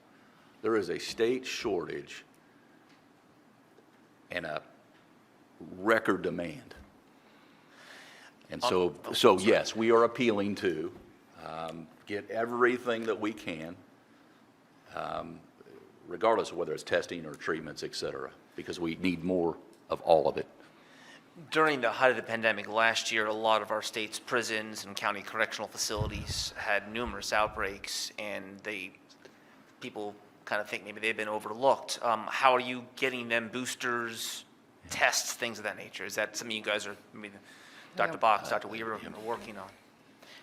There is a state shortage and a record demand. And so yes, we are appealing to get everything that we can, regardless of whether it's testing or treatments, et cetera, because we need more of all of it. During the height of the pandemic last year, a lot of our state's prisons and county correctional facilities had numerous outbreaks, and people kind of think maybe they've been overlooked. How are you getting them boosters, tests, things of that nature? Is that something you guys are, Dr. Box, Dr. Weaver, are working on?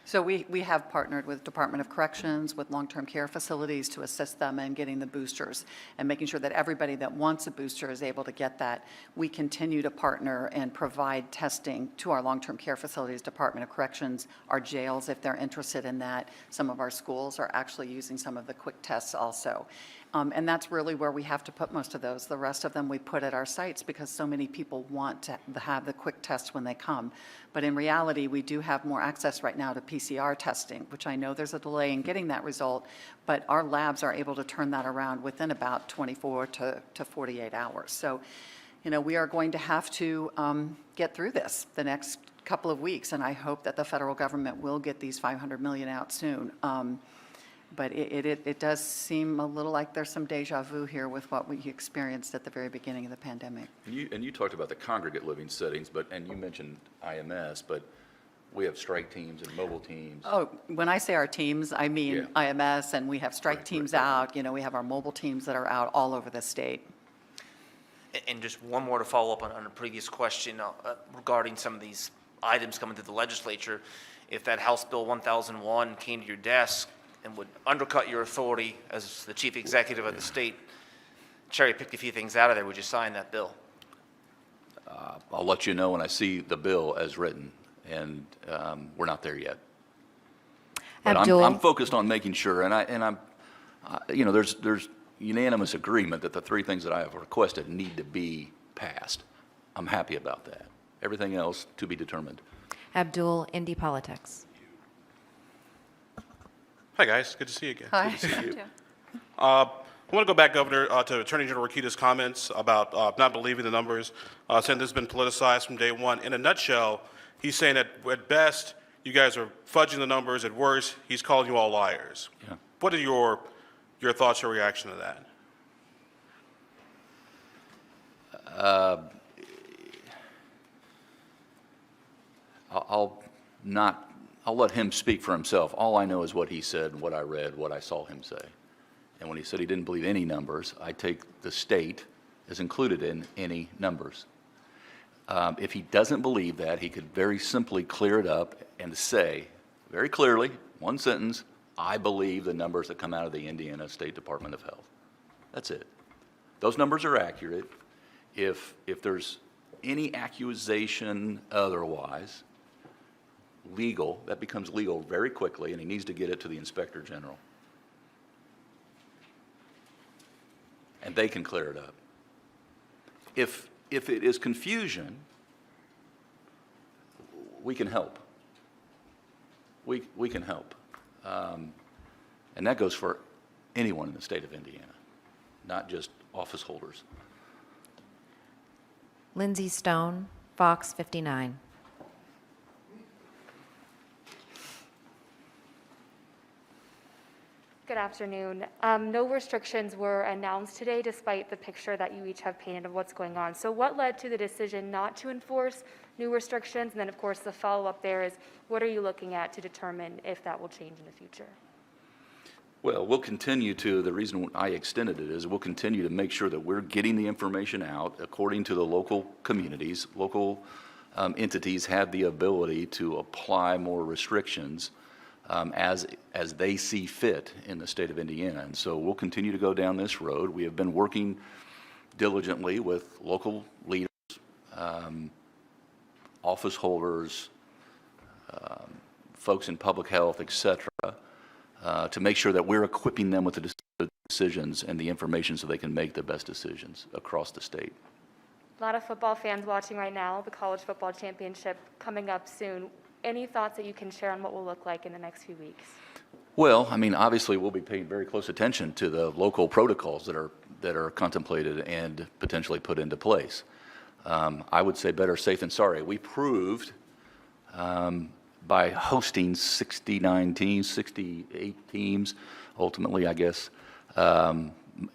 So we have partnered with Department of Corrections, with long-term care facilities to assist them in getting the boosters and making sure that everybody that wants a booster is able to get that. We continue to partner and provide testing to our long-term care facilities, Department of Corrections, our jails if they're interested in that. Some of our schools are actually using some of the quick tests also. And that's really where we have to put most of those. The rest of them we put at our sites because so many people want to have the quick test when they come. But in reality, we do have more access right now to PCR testing, which I know there's a delay in getting that result, but our labs are able to turn that around within about 24 to 48 hours. So, you know, we are going to have to get through this the next couple of weeks, and I hope that the federal government will get these 500 million out soon. But it does seem a little like there's some deja vu here with what we experienced at the very beginning of the pandemic. And you talked about the congregate living settings, and you mentioned IMS, but we have strike teams and mobile teams. Oh, when I say our teams, I mean Yeah. IMS, and we have strike teams out. You know, we have our mobile teams that are out all over the state. And just one more to follow up on a previous question regarding some of these items coming to the legislature. If that House Bill 1001 came to your desk and would undercut your authority as the chief executive of the state, cherry-picked a few things out of there, would you sign that bill? I'll let you know when I see the bill as written, and we're not there yet. But Abdul. I'm focused on making sure, and I'm, you know, there's unanimous agreement that the three things that I have requested need to be passed. I'm happy about that. Everything else to be determined. Abdul, Indy Politics. Hi, guys. Good to see you again. Hi. I want to go back, Governor, to Attorney General Rokita's comments about not believing the numbers, saying this has been politicized from day one. In a nutshell, he's saying that at best, you guys are fudging the numbers. At worst, he's calling you all liars. Yeah. What are your thoughts or reaction to that? I'll let him speak for himself. All I know is what he said and what I read, what I saw him say. And when he said he didn't believe any numbers, I take the state as included in any numbers. If he doesn't believe that, he could very simply clear it up and say very clearly, one sentence, I believe the numbers that come out of the Indiana State Department of Health. That's it. Those numbers are accurate. If there's any accusation otherwise, legal, that becomes legal very quickly, and he needs to get it to the Inspector General. And they can clear it up. If it is confusion, we can help. We can help. And that goes for anyone in the state of Indiana, not just office holders. Lindsay Stone, Fox 59. Good afternoon. No restrictions were announced today despite the picture that you each have painted of what's going on. So what led to the decision not to enforce new restrictions? And then, of course, the follow-up there is, what are you looking at to determine if that will change in the future? Well, we'll continue to, the reason I extended it is we'll continue to make sure that we're getting the information out according to the local communities. Local entities have the ability to apply more restrictions as they see fit in the state of Indiana. And so we'll continue to go down this road. We have been working diligently with local leaders, office holders, folks in public health, et cetera, to make sure that we're equipping them with the decisions and the information so they can make the best decisions across the state. A lot of football fans watching right now, the college football championship coming up soon. Any thoughts that you can share on what will look like in the next few weeks? Well, I mean, obviously, we'll be paying very close attention to the local protocols that are contemplated and potentially put into place. I would say better safe than sorry. We proved by hosting 69 teams, 68 teams, ultimately, I guess,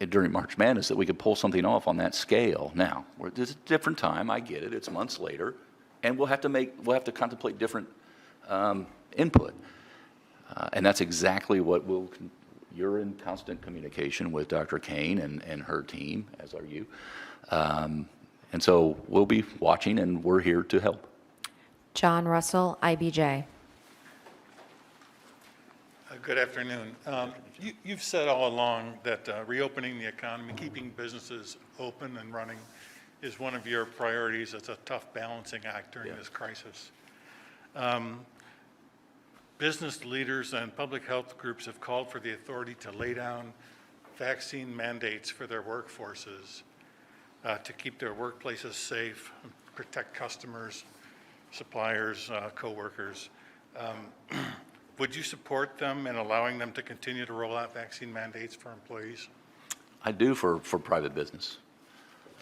during March Madness, that we could pull something off on that scale. Now, it's a different time. I get it. It's months later, and we'll have to contemplate different input. And that's exactly what you're in constant communication with Dr. Kane and her team, as are you. And so we'll be watching, and we're here to help. John Russell, IBJ. Good afternoon. You've said all along that reopening the economy, keeping businesses open and running is one of your priorities. It's a tough balancing act during this crisis. Business leaders and public health groups have called for the authority to lay down vaccine mandates for their workforces to keep their workplaces safe, protect customers, suppliers, co-workers. Would you support them in allowing them to continue to roll out vaccine mandates for employees? I do for private business.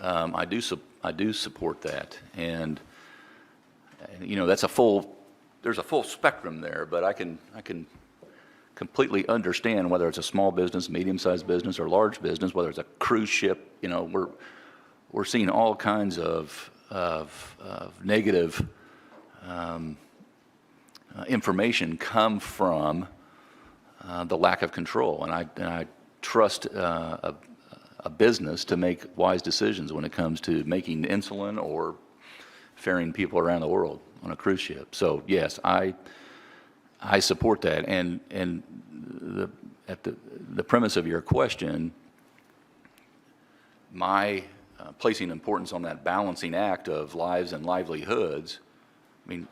I do support that, and you know there's a full spectrum there. But I can completely understand whether it's a small business, medium-sized business, or large business, whether it's a cruise ship. You know, we're seeing all kinds of negative information come from the lack of control, and I trust a business to make wise decisions when it comes to making insulin or ferrying people around the world on a cruise ship. So yes, I support that, and the premise of your question, my placing importance on that balancing act of lives and livelihoods. I mean,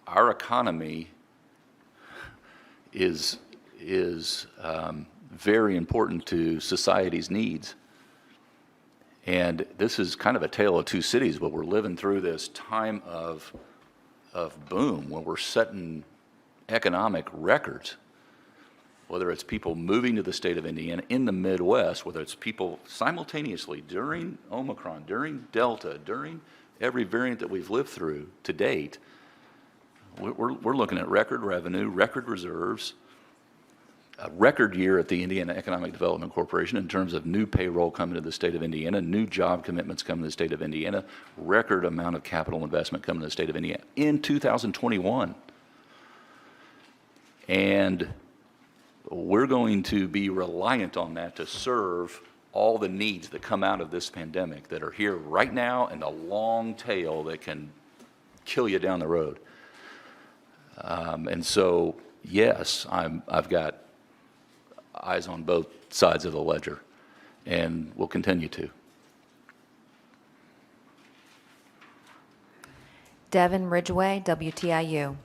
our economy is very important to society's needs. And this is kind of a tale of two cities, but we're living through this time of boom when we're setting economic records, whether it's people moving to the state of Indiana in the Midwest, whether it's people simultaneously during Omicron, during Delta, during every variant that we've lived through to date. We're looking at record revenue, record reserves, a record year at the Indiana Economic Development Corporation in terms of new payroll coming to the state of Indiana, new job commitments coming to the state of Indiana, record amount of capital investment coming to the state of Indiana in 2021. And we're going to be reliant on that to serve all the needs that come out of this pandemic that are here right now and the long tail that can kill you down the road. And so, yes, I've got eyes on both sides of the ledger, and will continue to. Devin Ridgway, WTIU.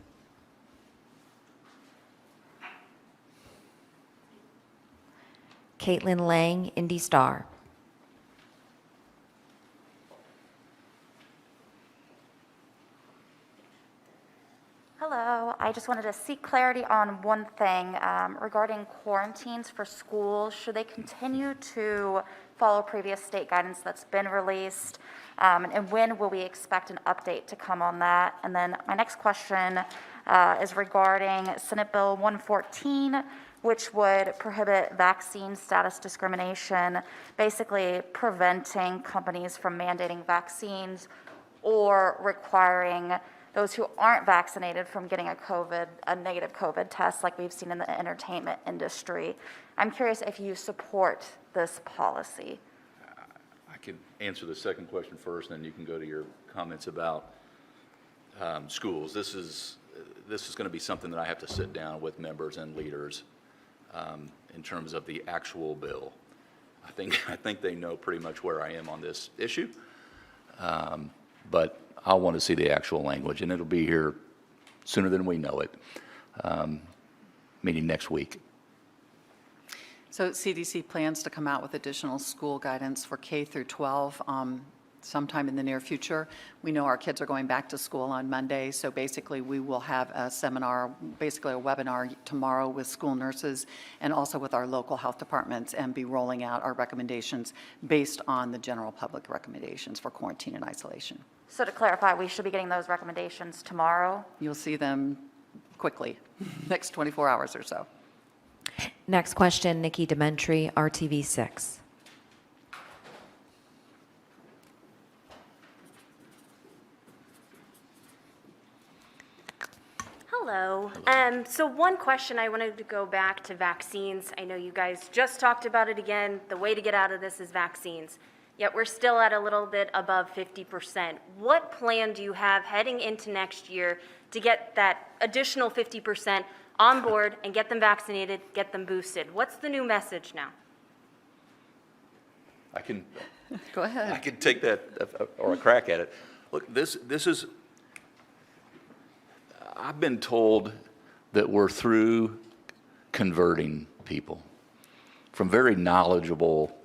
Caitlin Lang, Indy Star. Hello, I just wanted to seek clarity on one thing regarding quarantines for schools. Should they continue to follow previous state guidance that's been released? And when will we expect an update to come on that? And then my next question is regarding Senate Bill 114, which would prohibit vaccine status discrimination, basically preventing companies from mandating vaccines or requiring those who aren't vaccinated from getting a negative COVID test like we've seen in the entertainment industry. I'm curious if you support this policy. I can answer the second question first, then you can go to your comments about schools. This is going to be something that I have to sit down with members and leaders in terms of the actual bill. I think they know pretty much where I am on this issue, but I'll want to see the actual language, and it'll be here sooner than we know it, meaning next week. So CDC plans to come out with additional school guidance for K through 12 sometime in the near future. We know our kids are going back to school on Monday, so basically we will have a seminar, basically a webinar tomorrow with school nurses and also with our local health departments, and be rolling out our recommendations based on the general public recommendations for quarantine and isolation. So to clarify, we should be getting those recommendations tomorrow? You'll see them quickly, next 24 hours or so. Next question, Nikki Dementri, RTV6. Hello. So one question, I wanted to go back to vaccines. I know you guys just talked about it again. The way to get out of this is vaccines. Yet we're still at a little bit above 50%. What plan do you have heading into next year to get that additional 50% on board and get them vaccinated, get them boosted? What's the new message now? I can Go ahead. I can take that or a crack at it. Look, this is. I've been told that we're through converting people from very knowledgeable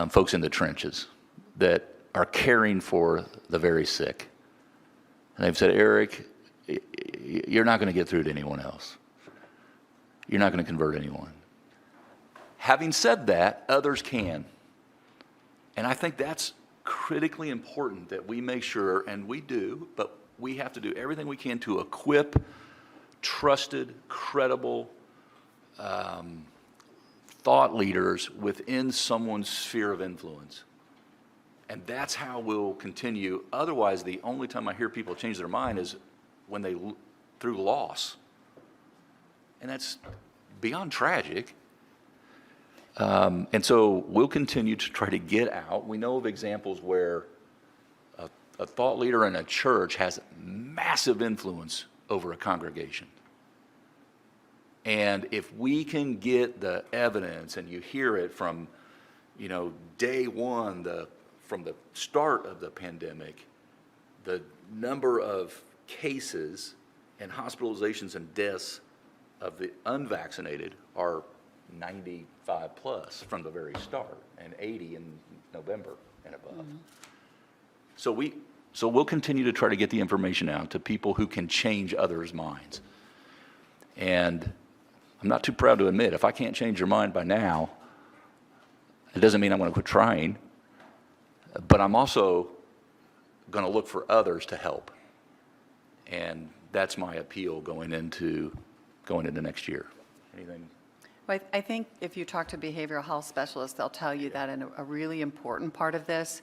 folks in the trenches that are caring for the very sick. And they've said, Eric, you're not going to get through to anyone else. You're not going to convert anyone. Having said that, others can. And I think that's critically important that we make sure, and we do, but we have to do everything we can to equip trusted, credible thought leaders within someone's sphere of influence. And that's how we'll continue. Otherwise, the only time I hear people change their mind is when they, through loss. And that's beyond tragic. And so we'll continue to try to get out. We know of examples where a thought leader in a church has massive influence over a congregation. And if we can get the evidence, and you hear it from, day one, from the start of the pandemic, the number of cases and hospitalizations and deaths of the unvaccinated are 95 plus from the very start, and 80 in November and above. Mm-hmm. So we'll continue to try to get the information out to people who can change others' minds. And I'm not too proud to admit, if I can't change your mind by now, it doesn't mean I'm going to quit trying, but I'm also going to look for others to help. And that's my appeal going into next year. Anything? Well, I think if you talk to behavioral health specialists, they'll tell you that a really important part of this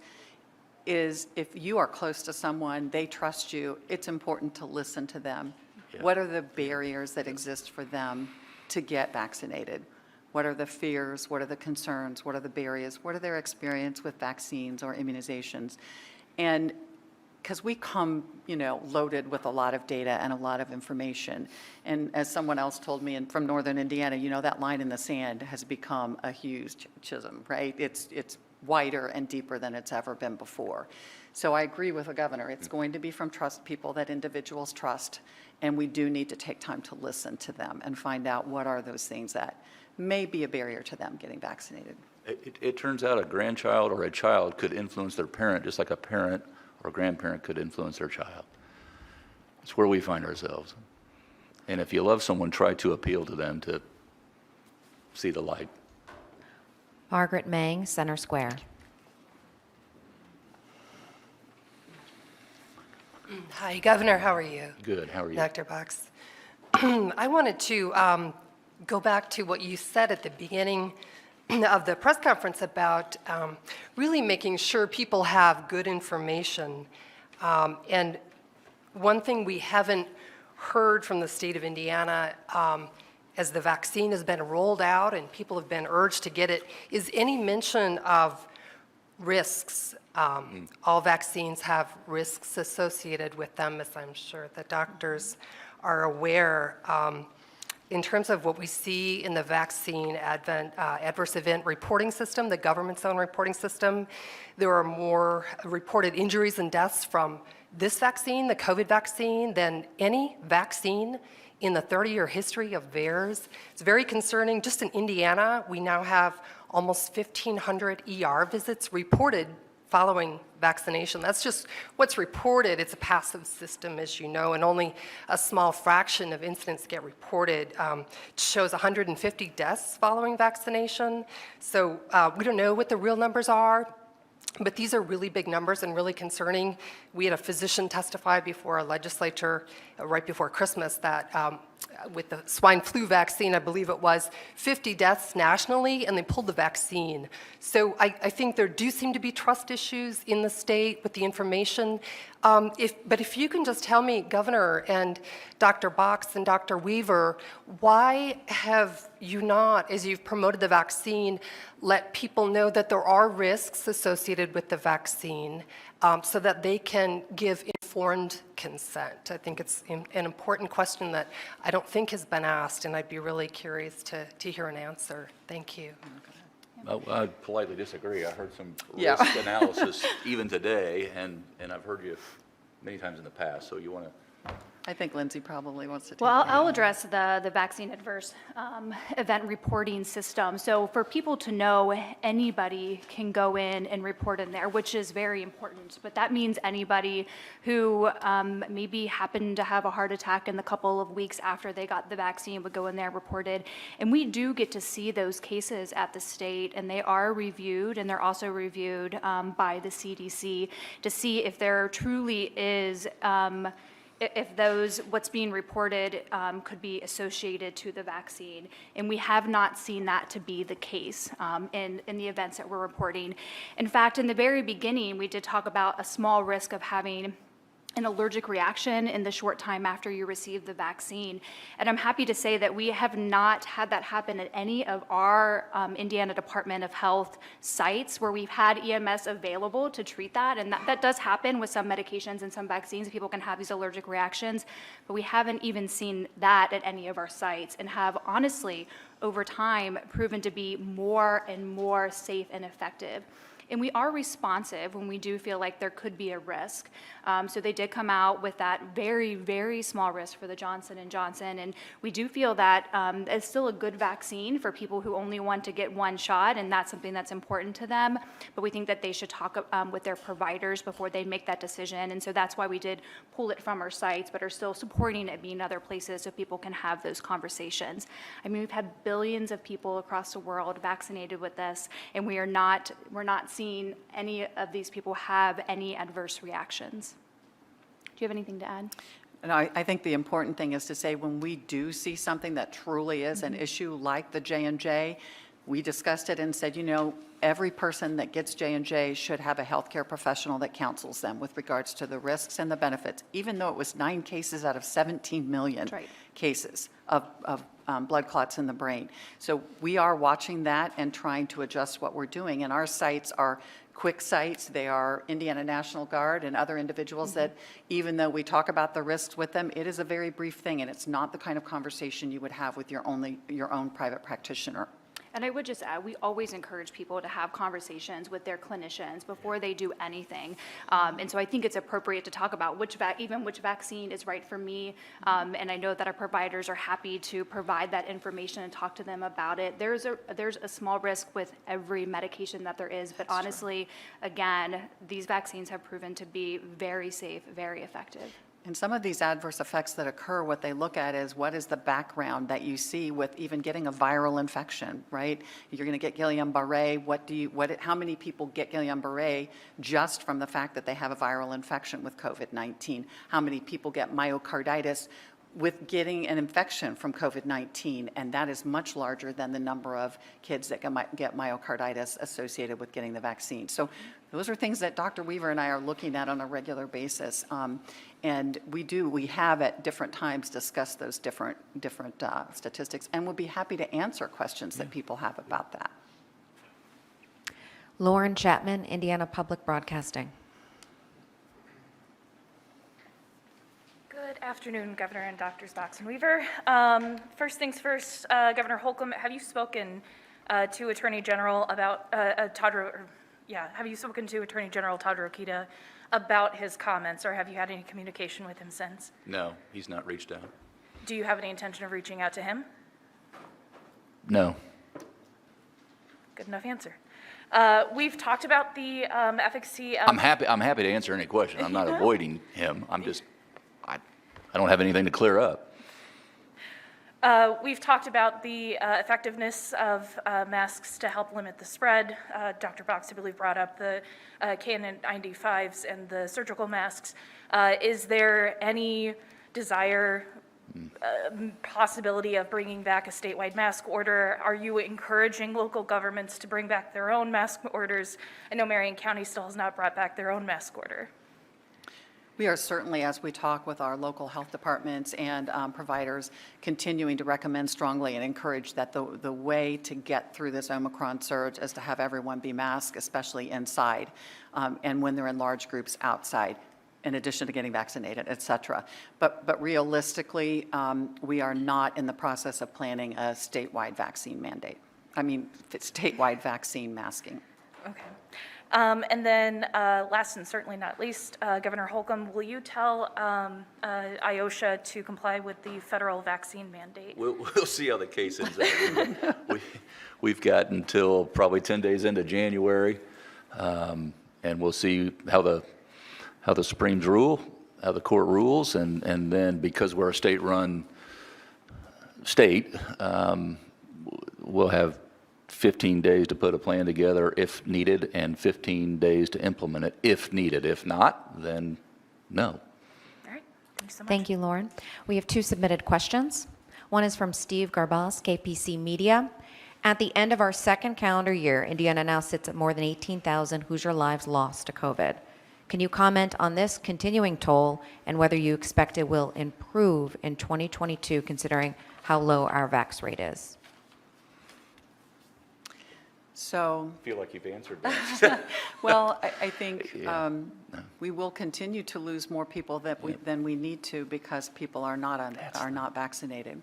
is if you are close to someone, they trust you, it's important to listen to them. Yeah. What are the barriers that exist for them to get vaccinated? What are the fears? What are the concerns? What are the barriers? What are their experience with vaccines or immunizations? And because we come, loaded with a lot of data and a lot of information. And as someone else told me from Northern Indiana, that line in the sand has become a huge chasm, right? It's wider and deeper than it's ever been before. So I agree with the governor. It's going to be from people that individuals trust, and we do need to take time to listen to them and find out what are those things that may be a barrier to them getting vaccinated. It turns out a grandchild or a child could influence their parent just like a parent or grandparent could influence their child. It's where we find ourselves. And if you love someone, try to appeal to them to see the light. Margaret Mang, Center Square. Hi, Governor. How are you? Good. How are you? Dr. Box. I wanted to go back to what you said at the beginning of the press conference about really making sure people have good information. And One thing we haven't heard from the state of Indiana as the vaccine has been rolled out and people have been urged to get it is any mention of risks. All vaccines have risks associated with them, as I'm sure the doctors are aware. In terms of what we see in the vaccine adverse event reporting system, the government's own reporting system, there are more reported injuries and deaths from this vaccine, the COVID vaccine, than any vaccine in the 30-year history of VAERS. It's very concerning. Just in Indiana, we now have almost 1,500 ER visits reported following vaccination. That's just what's reported. It's a passive system, as you know, and only a small fraction of incidents get reported. It shows 150 deaths following vaccination. So we don't know what the real numbers are, but these are really big numbers and really concerning. We had a physician testify before a legislature right before Christmas that with the swine flu vaccine, I believe it was, 50 deaths nationally, and they pulled the vaccine. So I think there do seem to be trust issues in the state with the information. But if you can just tell me, Governor and Dr. Box and Dr. Weaver, why have you not, as you've promoted the vaccine, let people know that there are risks associated with the vaccine so that they can give informed consent? I think it's an important question that I don't think has been asked, and I'd be really curious to hear an answer. Thank you. I politely disagree. I heard some Yeah. risk analysis even today, and I've heard you many times in the past, so you want to... I think Lindsay probably wants to take Well, that. I'll address the vaccine adverse event reporting system. So for people to know, anybody can go in and report in there, which is very important. But that means anybody who maybe happened to have a heart attack in the couple of weeks after they got the vaccine would go in there reported. And we do get to see those cases at the state, and they are reviewed, and they're also reviewed by the CDC to see if there truly is if what's being reported could be associated to the vaccine. And we have not seen that to be the case in the events that we're reporting. In fact, in the very beginning, we did talk about a small risk of having an allergic reaction in the short time after you receive the vaccine. And I'm happy to say that we have not had that happen at any of our Indiana Department of Health sites where we've had EMS available to treat that. And that does happen with some medications and some vaccines. People can have these allergic reactions, but we haven't even seen that at any of our sites, and have honestly, over time, proven to be more and more safe and effective. And we are responsive when we do feel like there could be a risk. So they did come out with that very, very small risk for the Johnson & Johnson. And we do feel that it's still a good vaccine for people who only want to get one shot, and that's something that's important to them. But we think that they should talk with their providers before they make that decision. And so that's why we did pull it from our sites, but are still supporting it being other places so people can have those conversations. I mean, we've had billions of people across the world vaccinated with this, and we're not seeing any of these people have any adverse reactions. Do you have anything to add? And I think the important thing is to say when we do see something that truly is an issue like the J&J, we discussed it and said, you know, every person that gets J&J should have a healthcare professional that counsels them with regards to the risks and the benefits, even though it was 9 cases out of 17 million cases of blood clots in the brain. So we are watching that and trying to adjust what we're doing. And our sites are quick sites. They are Indiana National Guard and other individuals that, even though we talk about the risks with them, it is a very brief thing, and it's not the kind of conversation you would have with your own private practitioner. And I would just add, we always encourage people to have conversations with their clinicians before they do anything. And so I think it's appropriate to talk about which vaccine is right for me. And I know that our providers are happy to provide that information and talk to them about it. There's a small risk with every medication that there is, but honestly, again, these vaccines have proven to be very safe, very effective. And some of these adverse effects that occur, what they look at is what is the background that you see with even getting a viral infection, right? You're going to get Guillain-Barré. How many people get Guillain-Barré just from the fact that they have a viral infection with COVID-19? How many people get myocarditis? with getting an infection from COVID-19, and that is much larger than the number of kids that get myocarditis associated with getting the vaccine. So those are things that Dr. Weaver and I are looking at on a regular basis. And we have at different times discussed those different statistics, and we'll be happy to answer questions that people have about that. Lauren Chapman, Indiana Public Broadcasting. Good afternoon, Governor and Drs. Box and Weaver. First things first, Governor Holcomb, have you spoken to Attorney General about have you spoken to Attorney General Todd Rokita about his comments, or have you had any communication with him since? No, he's not reached out. Do you have any intention of reaching out to him? No. Good enough answer. We've talked about the efficacy of... I'm happy to answer any question. I'm not avoiding him. I don't have anything to clear up. We've talked about the effectiveness of masks to help limit the spread. Dr. Box, I believe, brought up the KN95s and the surgical masks. Is there any desire, possibility of bringing back a statewide mask order? Are you encouraging local governments to bring back their own mask orders? I know Marion County still has not brought back their own mask order. We are certainly, as we talk with our local health departments and providers, continuing to recommend strongly and encourage that the way to get through this Omicron surge is to have everyone be masked, especially inside, and when they're in large groups outside, in addition to getting vaccinated, et cetera. But realistically, we are not in the process of planning a statewide vaccine mandate. Statewide vaccine masking. Okay. And then last and certainly not least, Governor Holcomb, will you tell IOSHA to comply with the federal vaccine mandate? We'll see how the case ends up. We've got until probably 10 days into January, and we'll see how the Supremes rule, how the court rules, and then because we're a state-run state, we'll have 15 days to put a plan together if needed, and 15 days to implement it if needed. If not, then no. All right, thank you so much. Thank you, Lauren. We have two submitted questions. One is from Steve Garbas, KPC Media. At the end of our second calendar year, Indiana now sits at more than 18,000 Hoosier lives lost to COVID. Can you comment on this continuing toll and whether you expect it will improve in 2022, considering how low our vax rate is? So, I feel like you've answered that. well, I think we will continue to lose more people than we need to because people are not vaccinated.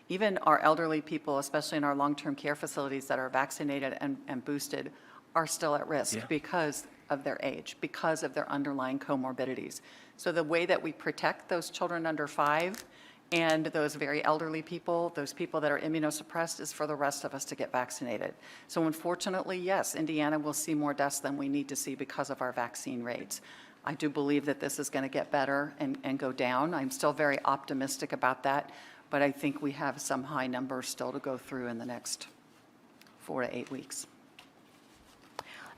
Even our elderly people, especially in our long-term care facilities that are vaccinated and boosted, are still at risk because of their age, because of their underlying comorbidities. So the way that we protect those children under 5 and those very elderly people, those people that are immunosuppressed, is for the rest of us to get vaccinated. So unfortunately, yes, Indiana will see more deaths than we need to see because of our vaccine rates. I do believe that this is going to get better and go down. I'm still very optimistic about that, but I think we have some high numbers still to go through in the next 4 to 8 weeks.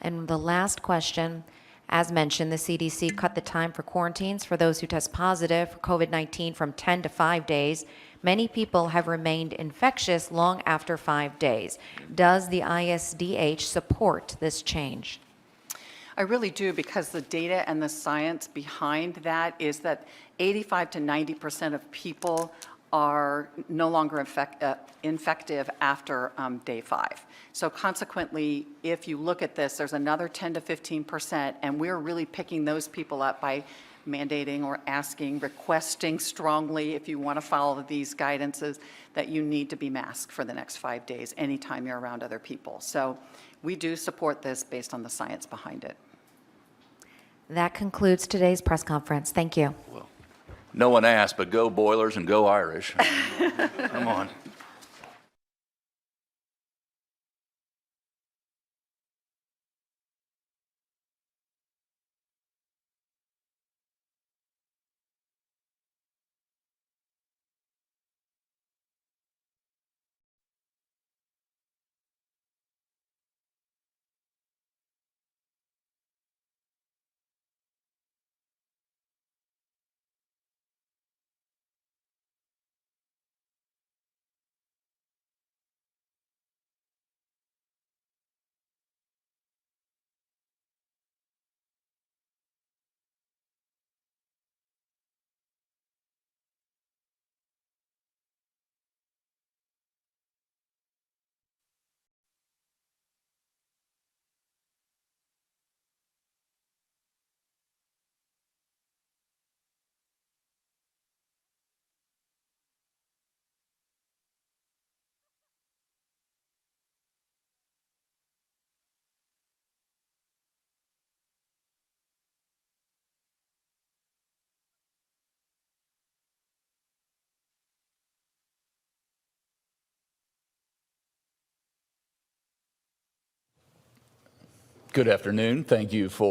And the last question, as mentioned, the CDC cut the time for quarantines for those who test positive for COVID-19 from 10 to 5 days. Many people have remained infectious long after 5 days. Does the ISDH support this change? I really do, because the data and the science behind that is that 85 to 90% of people are no longer infective after day 5. So consequently, if you look at this, there's another 10 to 15%, and we're really picking those people up by mandating or asking, requesting strongly, if you want to follow these guidances, that you need to be masked for the next 5 days anytime you're around other people. So we do support this based on the science behind it. That concludes today's press conference. Thank you. Well, no one asked, but go Boilers and go Irish. Come on. Good afternoon. Thank you for